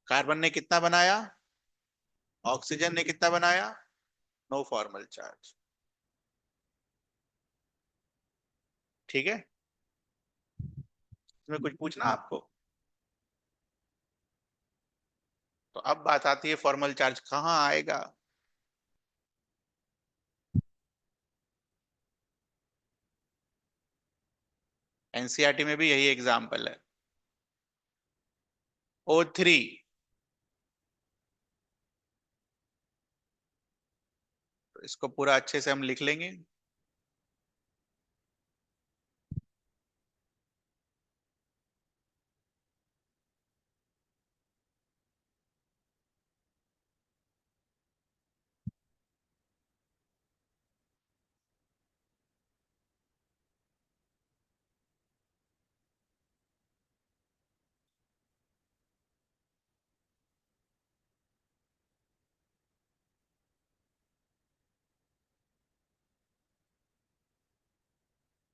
कार्बन ने कितना बनाया? ऑक्सीजन ने कितना बनाया? No formal charge. ठीक है। इसमें कुछ पूछना आपको? तो अब बात आती है फॉर्मल चार्ज कहाँ आएगा। एनसीईआरटी में भी यही एग्जाम्पल है। O3। तो इसको पूरा अच्छे से हम लिख लेंगे।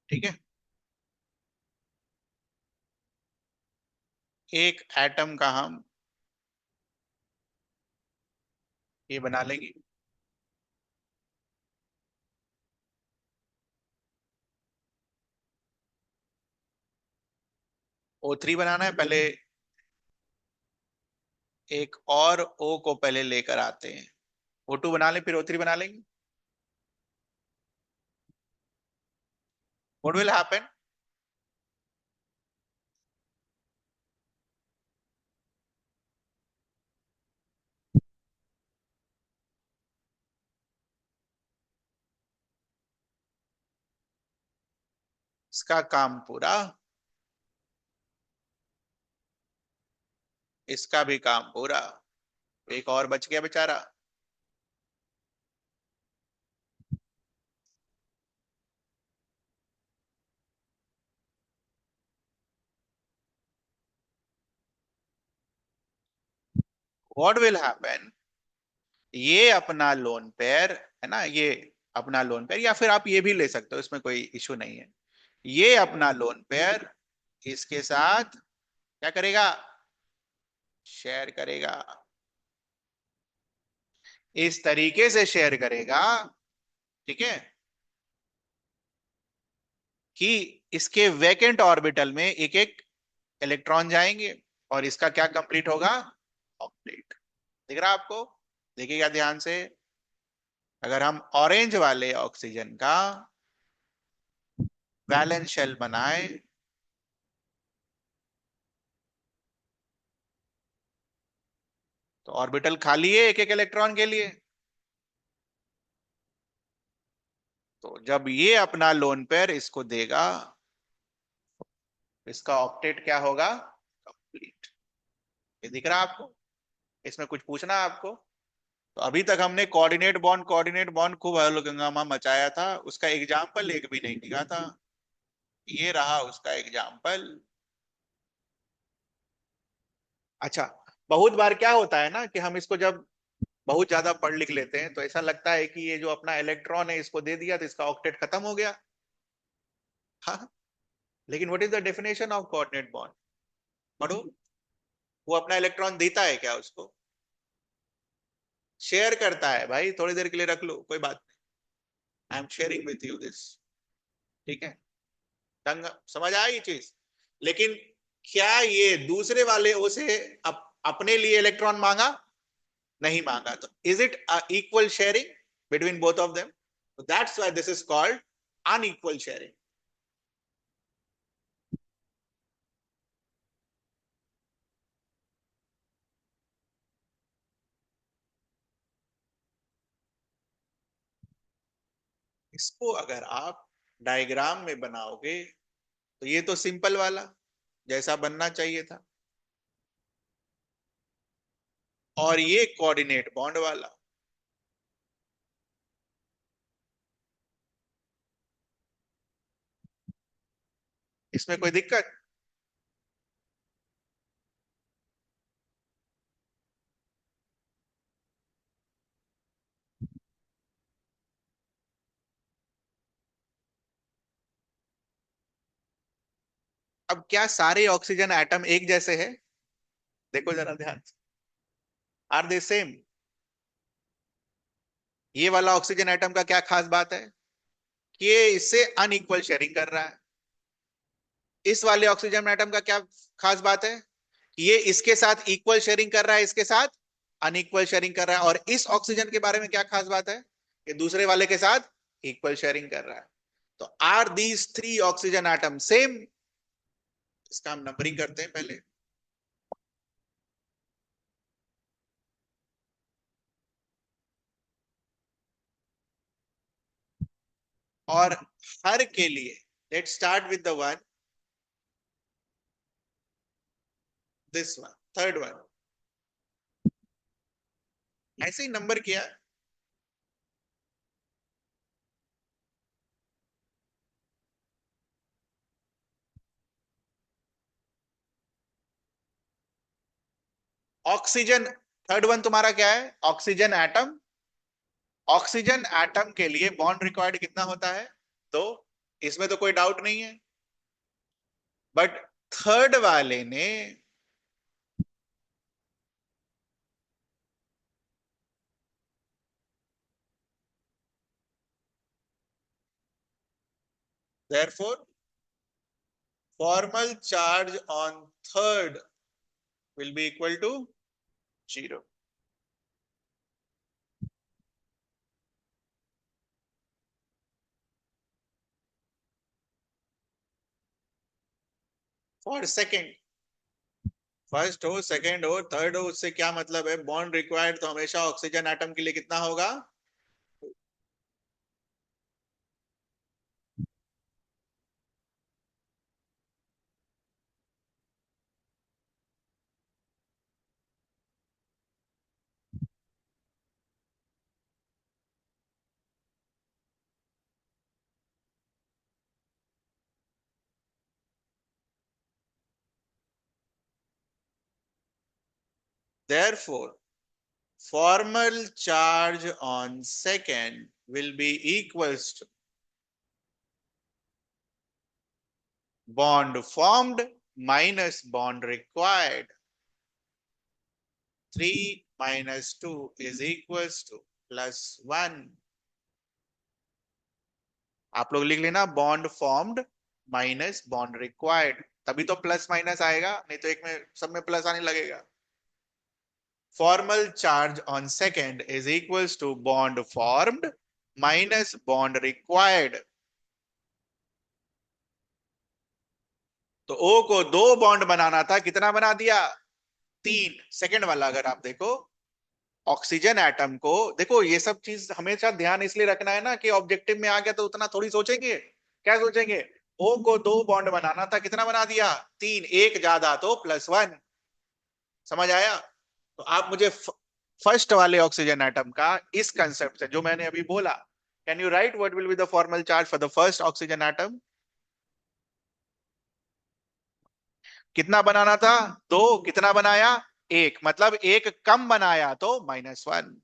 ठीक है। एक एटम का हम ये बना लेंगे। O3 बनाना है पहले। एक और O को पहले लेकर आते हैं। O2 बना ले फिर O3 बना लेंगे। What will happen? इसका काम पूरा। इसका भी काम पूरा। एक और बच गया बेचारा। What will happen? ये अपना लोन पेयर है ना, ये अपना लोन पेयर, या फिर आप ये भी ले सकते हो, इसमें कोई इशू नहीं है। ये अपना लोन पेयर इसके साथ क्या करेगा? शेयर करेगा। इस तरीके से शेयर करेगा, ठीक है, कि इसके वैकेंट ऑर्बिटल में एक एक इलेक्ट्रॉन जाएंगे और इसका क्या कंप्लीट होगा? कंप्लीट। दिख रहा आपको? देखिएगा ध्यान से। अगर हम ऑरेंज वाले ऑक्सीजन का वैलेंस शेल बनाए, तो ऑर्बिटल खाली है एक एक इलेक्ट्रॉन के लिए। तो जब ये अपना लोन पेयर इसको देगा, इसका ऑक्टेट क्या होगा? कंप्लीट। ये दिख रहा आपको? इसमें कुछ पूछना है आपको? तो अभी तक हमने कोऑर्डिनेट बॉन्ड खूब हंगामा मचाया था, उसका एग्जाम्पल एक भी नहीं दिखा था। ये रहा उसका एग्जाम्पल। अच्छा। बहुत बार क्या होता है ना कि हम इसको जब बहुत ज्यादा पढ़ लिख लेते हैं तो ऐसा लगता है कि ये जो अपना इलेक्ट्रॉन है इसको दे दिया तो इसका ऑक्टेट खत्म हो गया। हाँ। लेकिन what is the definition of coordinate bond? पढ़ो। वो अपना इलेक्ट्रॉन देता है क्या उसको? शेयर करता है भाई, थोड़ी देर के लिए रख लो कोई बात नहीं। I am sharing with you this. ठीक है। ढंग समझ आया ये चीज? लेकिन क्या ये दूसरे वाले उसे अपने लिए इलेक्ट्रॉन मांगा? नहीं मांगा। तो is it equal sharing between both of them? That's why this is called unequal sharing. इसको अगर आप डायग्राम में बनाओगे तो ये तो सिंपल वाला जैसा बनना चाहिए था, और ये कोऑर्डिनेट बॉन्ड वाला। इसमें कोई दिक्कत? अब क्या सारे ऑक्सीजन एटम एक जैसे हैं? देखो जरा ध्यान से। Are they same? ये वाला ऑक्सीजन एटम का क्या खास बात है कि ये इससे अनइक्वल शेयरिंग कर रहा है। इस वाले ऑक्सीजन एटम का क्या खास बात है कि ये इसके साथ इक्वल शेयरिंग कर रहा है, इसके साथ अनइक्वल शेयरिंग कर रहा है। और इस ऑक्सीजन के बारे में क्या खास बात है कि दूसरे वाले के साथ इक्वल शेयरिंग कर रहा है। तो are these three oxygen atom same? इसका हम नंबरिंग करते हैं पहले। और हर के लिए let start with the one, this one, third one, ऐसे ही नंबर किया। ऑक्सीजन, थर्ड वन तुम्हारा क्या है? Oxygen atom. ऑक्सीजन एटम के लिए बॉन्ड रिक्वायर्ड कितना होता है? तो इसमें तो कोई डाउट नहीं है। बट थर्ड वाले ने therefore formal charge on third will be equal to 0. For second, first हो, सेकेंड हो, थर्ड हो, उससे क्या मतलब है? बॉन्ड रिक्वायर्ड तो हमेशा ऑक्सीजन एटम के लिए कितना होगा? Therefore formal charge on second will be equals to bond formed minus bond required. 3 minus 2 is equals to plus 1. आप लोग लिख लेना bond formed minus bond required, तभी तो प्लस माइनस आएगा, नहीं तो एक में सब में प्लस आने लगेगा। Formal charge on second is equals to bond formed minus bond required. तो ओ को दो बॉन्ड बनाना था, कितना बना दिया? तीन। सेकेंड वाला अगर आप देखो, ऑक्सीजन एटम को देखो, ये सब चीज हमेशा ध्यान इसलिए रखना है ना कि ऑब्जेक्टिव में आ गया तो उतना थोड़ी सोचेंगे। क्या सोचेंगे? ओ को दो बॉन्ड बनाना था, कितना बना दिया? तीन। एक ज्यादा तो प्लस वन। समझ आया? तो आप मुझे फर्स्ट वाले ऑक्सीजन एटम का इस कंसेप्ट से जो मैंने अभी बोला, can you right what will be the formal charge for the first oxygen atom? कितना बनाना था? दो। कितना बनाया? एक। मतलब एक कम बनाया तो माइनस वन।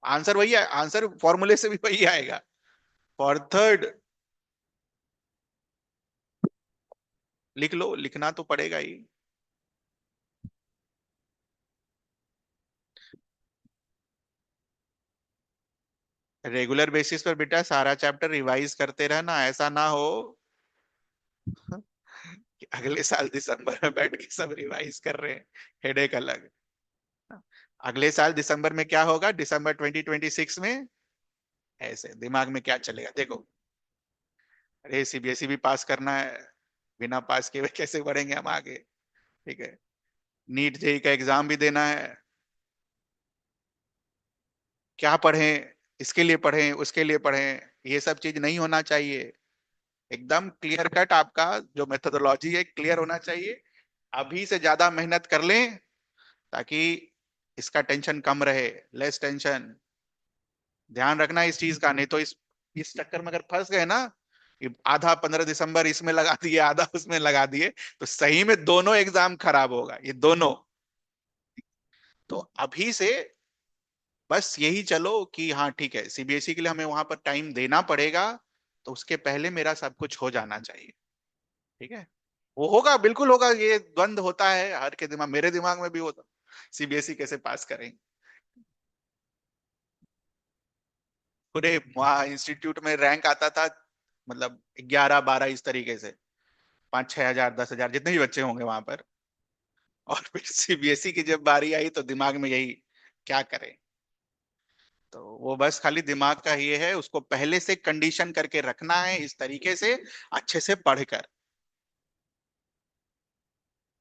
आंसर वही है, आंसर फॉर्मूले से भी वही आएगा। फॉर थर्ड लिख लो, लिखना तो पड़ेगा ही। रेगुलर बेसिस पर बेटा सारा चैप्टर रिवाइज करते रहना, ऐसा ना हो कि अगले साल दिसंबर में बैठ के सब रिवाइज कर रहे हैं। हेडेक अलग। अगले साल दिसंबर में क्या होगा? दिसंबर 2026 में ऐसे दिमाग में क्या चलेगा देखो। अरे सीबीएसई भी पास करना है, बिना पास किए हुए कैसे बढ़ेंगे हम आगे? ठीक है। नीट जेई का एग्जाम भी देना है। क्या पढ़ें इसके लिए पढ़ें उसके लिए पढ़ें, ये सब चीज नहीं होना चाहिए। एकदम क्लियर कट आपका जो मेथोडोलॉजी है क्लियर होना चाहिए। अभी से ज्यादा मेहनत कर लें ताकि इसका टेंशन कम रहे, लेस टेंशन। ध्यान रखना इस चीज का, नहीं तो इस चक्कर में अगर फंस गए ना, कि आधा 15 दिसंबर इसमें लगा दिए आधा उसमें लगा दिए, तो सही में दोनों एग्जाम खराब होगा, ये दोनों। तो अभी से बस यही चलो कि हाँ ठीक है, सीबीएसई के लिए हमें वहां पर टाइम देना पड़ेगा, तो उसके पहले मेरा सब कुछ हो जाना चाहिए। ठीक है, वो होगा, बिल्कुल होगा, ये द्वंद होता है हर के दिमाग, मेरे दिमाग में भी होता, सीबीएसई कैसे पास करेंगे। पूरे वहाँ इंस्टीट्यूट में रैंक आता था, मतलब 11 12 इस तरीके से, 5 6 हजार 10 हजार जितने भी बच्चे होंगे वहां पर। और फिर सीबीएसई की जब बारी आई तो दिमाग में यही, क्या करें। तो वो बस खाली दिमाग का ये है, उसको पहले से कंडीशन करके रखना है इस तरीके से, अच्छे से पढ़कर।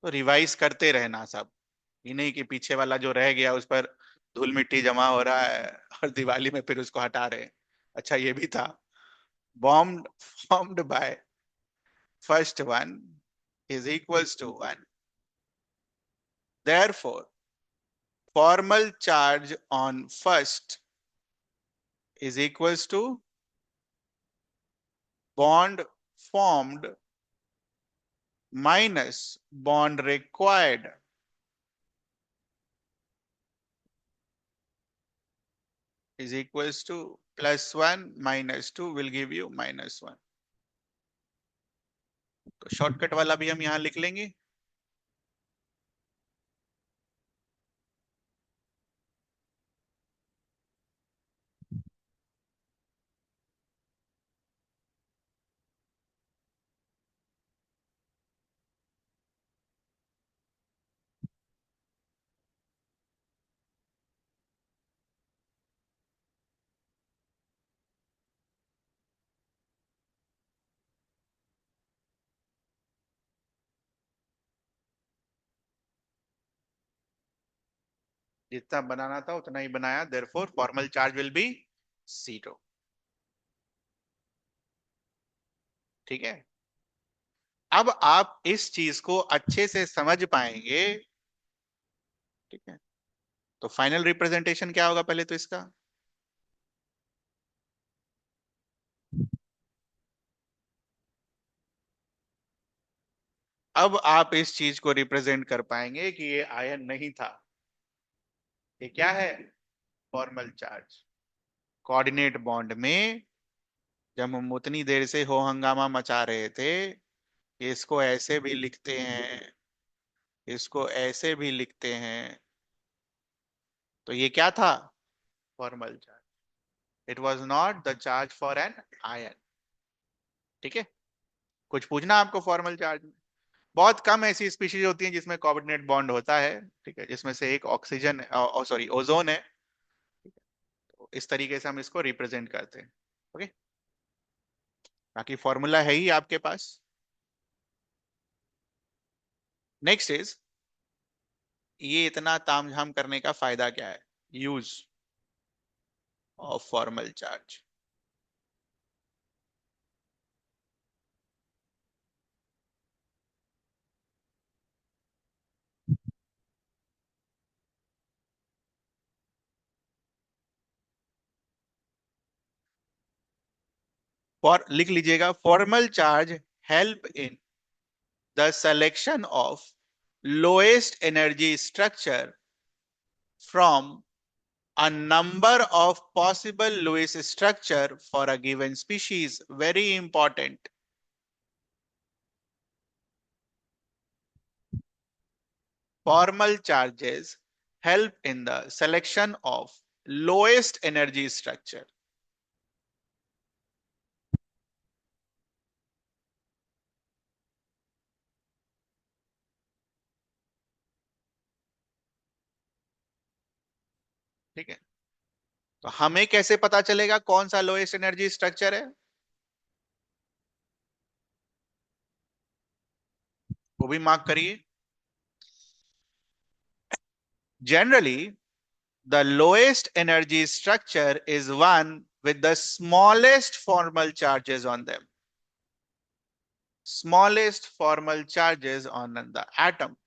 तो रिवाइज करते रहना सब, ये नहीं कि पीछे वाला जो रह गया उस पर धूल मिट्टी जमा हो रहा है और दिवाली में फिर उसको हटा रहे हैं। अच्छा ये भी था, bomb formed by first one is equals to 1. Therefore, formal charge on first is equals to bond formed minus bond required is equals to +1 minus 2 will give you -1. तो शॉर्टकट वाला भी हम यहां लिख लेंगे। जितना बनाना था उतना ही बनाया, therefore formal charge will be 0। ठीक है, अब आप इस चीज को अच्छे से समझ पाएंगे। ठीक है, तो फाइनल रिप्रेजेंटेशन क्या होगा पहले तो इसका, अब आप इस चीज को रिप्रेजेंट कर पाएंगे कि ये आयन नहीं था, ये क्या है, फॉर्मल चार्ज। कोऑर्डिनेट बॉन्ड में जब हम उतनी देर से हो हंगामा मचा रहे थे, इसको ऐसे भी लिखते हैं, इसको ऐसे भी लिखते हैं, तो ये क्या था, formal charge. It was not the charge for an ion. ठीक है, कुछ पूछना आपको फॉर्मल चार्ज में। बहुत कम ऐसी स्पीशीज होती हैं जिसमें कोऑर्डिनेट बॉन्ड होता है। ठीक है, जिसमें से एक ऑक्सीजन, सॉरी ओजोन है। तो इस तरीके से हम इसको रिप्रेजेंट करते हैं। ओके, बाकी फॉर्मूला है ही आपके पास। नेक्स्ट इज, ये इतना तामझाम करने का फायदा क्या है, use of formal charge. For लिख लीजिएगा, formal charge help in the selection of lowest energy structure from a number of possible Lewis structure for a given species. Very important. Formal charges help in the selection of lowest energy structure. ठीक है, तो हमें कैसे पता चलेगा कौन सा lowest energy structure है, वो भी मार्क करिए। Generally The lowest energy structure is one with the smallest formal charges on them. Smallest formal charges on the atom.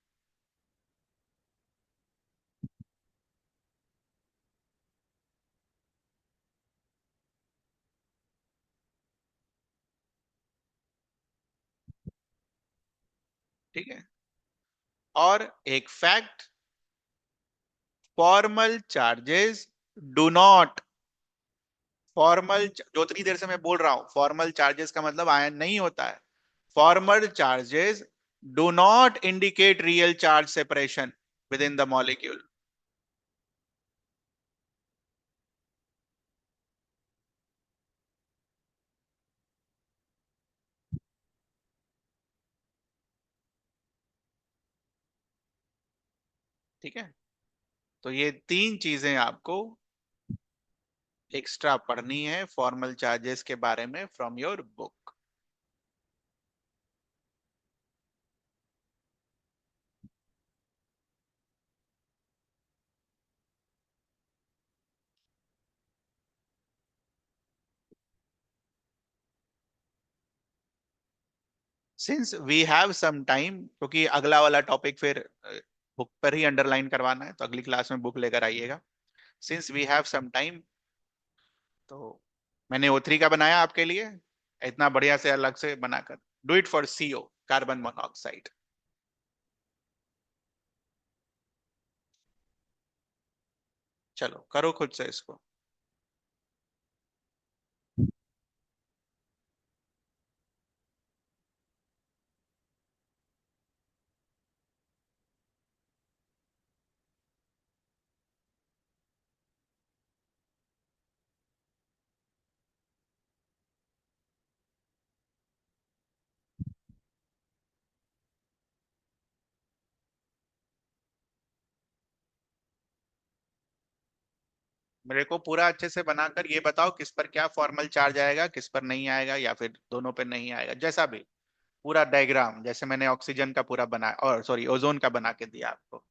ठीक है। और एक fact, formal charges do not, formal जो इतनी देर से मैं बोल रहा हूं, फॉर्मल चार्जेस का मतलब आयन नहीं होता है। Formal charges do not indicate real charge separation with in the molecule. ठीक है। तो ये तीन चीजें आपको एक्स्ट्रा पढ़नी है फॉर्मल चार्जेस के बारे में from your book. Since we have some time, क्योंकि अगला वाला टॉपिक फिर बुक पर ही अंडरलाइन करवाना है, तो अगली क्लास में बुक लेकर आइएगा। Since we have some time, तो मैंने O3 का बनाया आपके लिए, इतना बढ़िया से अलग से बनाकर। Do it for CO, carbon monoxide. चलो करो खुद से इसको। मेरे को पूरा अच्छे से बनाकर ये बताओ किस पर क्या फॉर्मल चार्ज आएगा, किस पर नहीं आएगा, या फिर दोनों पर नहीं आएगा, जैसा भी। पूरा डायग्राम जैसे मैंने ऑक्सीजन का पूरा बना, और सॉरी ओजोन का बना के दिया आपको।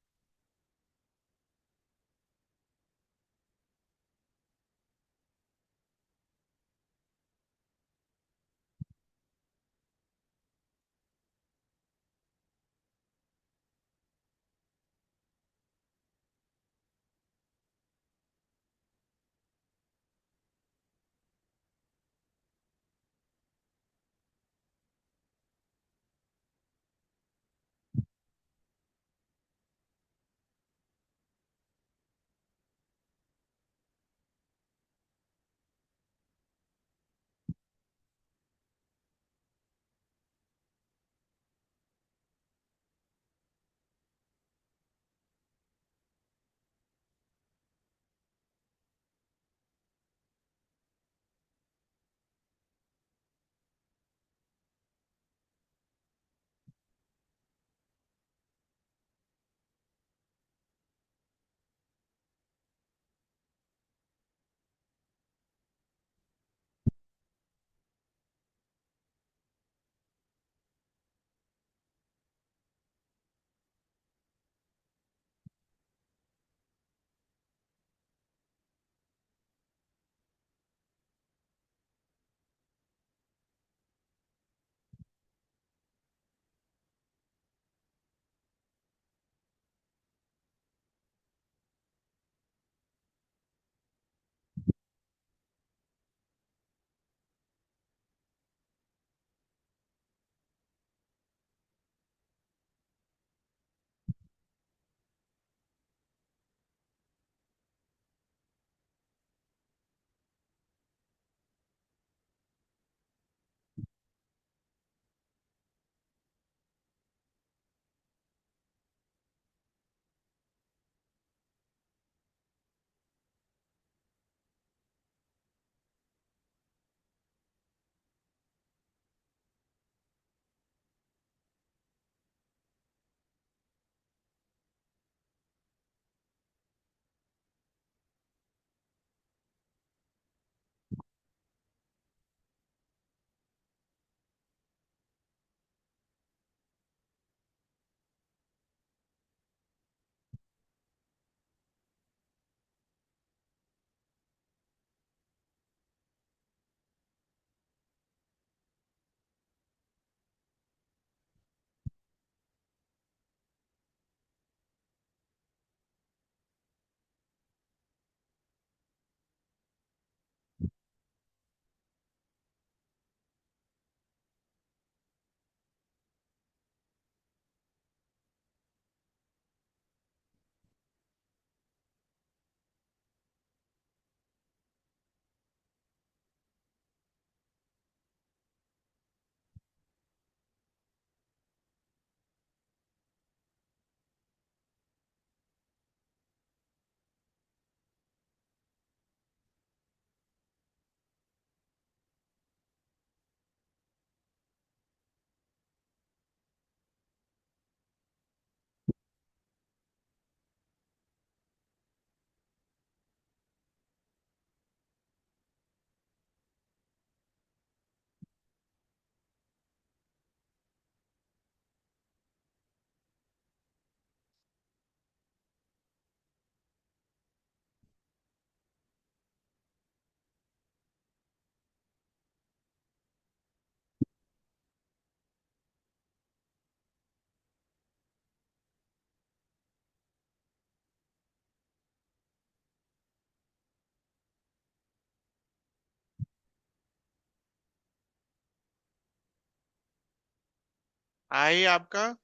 आई आपका,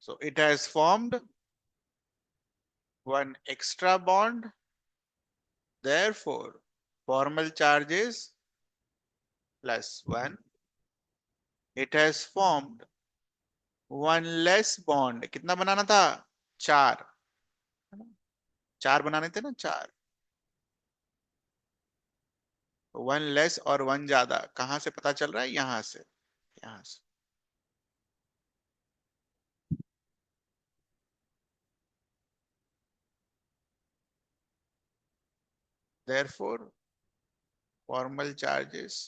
so it has formed one extra bond, therefore formal charge is plus 1. It has formed one less bond. कितना बनाना था? 4, 4 बनाने थे ना, 4। वन लेस और वन ज्यादा कहां से पता चल रहा है? यहां से, यहां से। therefore formal charges,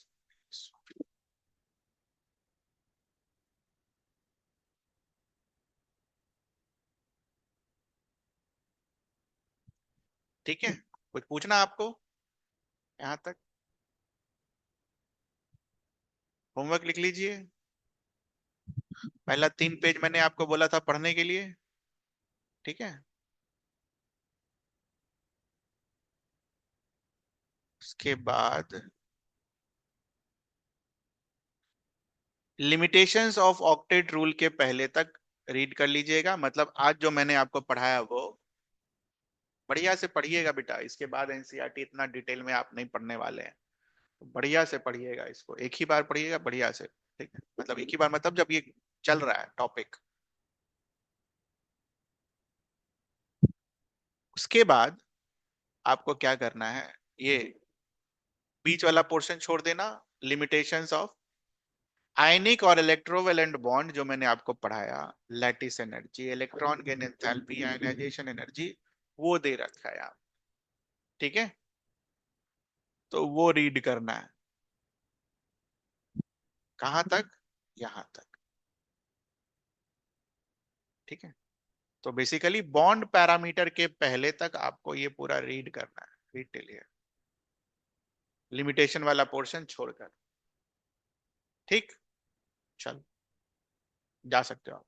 ठीक है। कुछ पूछना आपको यहां तक? होमवर्क लिख लीजिए। पहला 3 पेज मैंने आपको बोला था पढ़ने के लिए, ठीक है। उसके बाद लिमिटेशंस ऑफ ऑक्टेट रूल के पहले तक रीड कर लीजिएगा। मतलब आज जो मैंने आपको पढ़ाया वो बढ़िया से पढ़िएगा बेटा। इसके बाद एनसीईआरटी इतना डिटेल में आप नहीं पढ़ने वाले हैं, तो बढ़िया से पढ़िएगा इसको, एक ही बार पढ़िएगा बढ़िया से, ठीक है। मतलब एक ही बार, मतलब जब ये चल रहा है टॉपिक। उसके बाद आपको क्या करना है, ये बीच वाला पोर्शन छोड़ देना, लिमिटेशंस ऑफ आयनिक और इलेक्ट्रोवेलेंट बॉन्ड जो मैंने आपको पढ़ाया, lattice energy, electron gain enthalpy, ionization energy, वो दे रखा है आप, ठीक है। तो वो रीड करना है। कहां तक? यहां तक, ठीक है। तो बेसिकली बॉन्ड पैरामीटर के पहले तक आपको ये पूरा रीड करना है, डिटेल, लिमिटेशन वाला पोर्शन छोड़कर, ठीक। चल, जा सकते हो आप।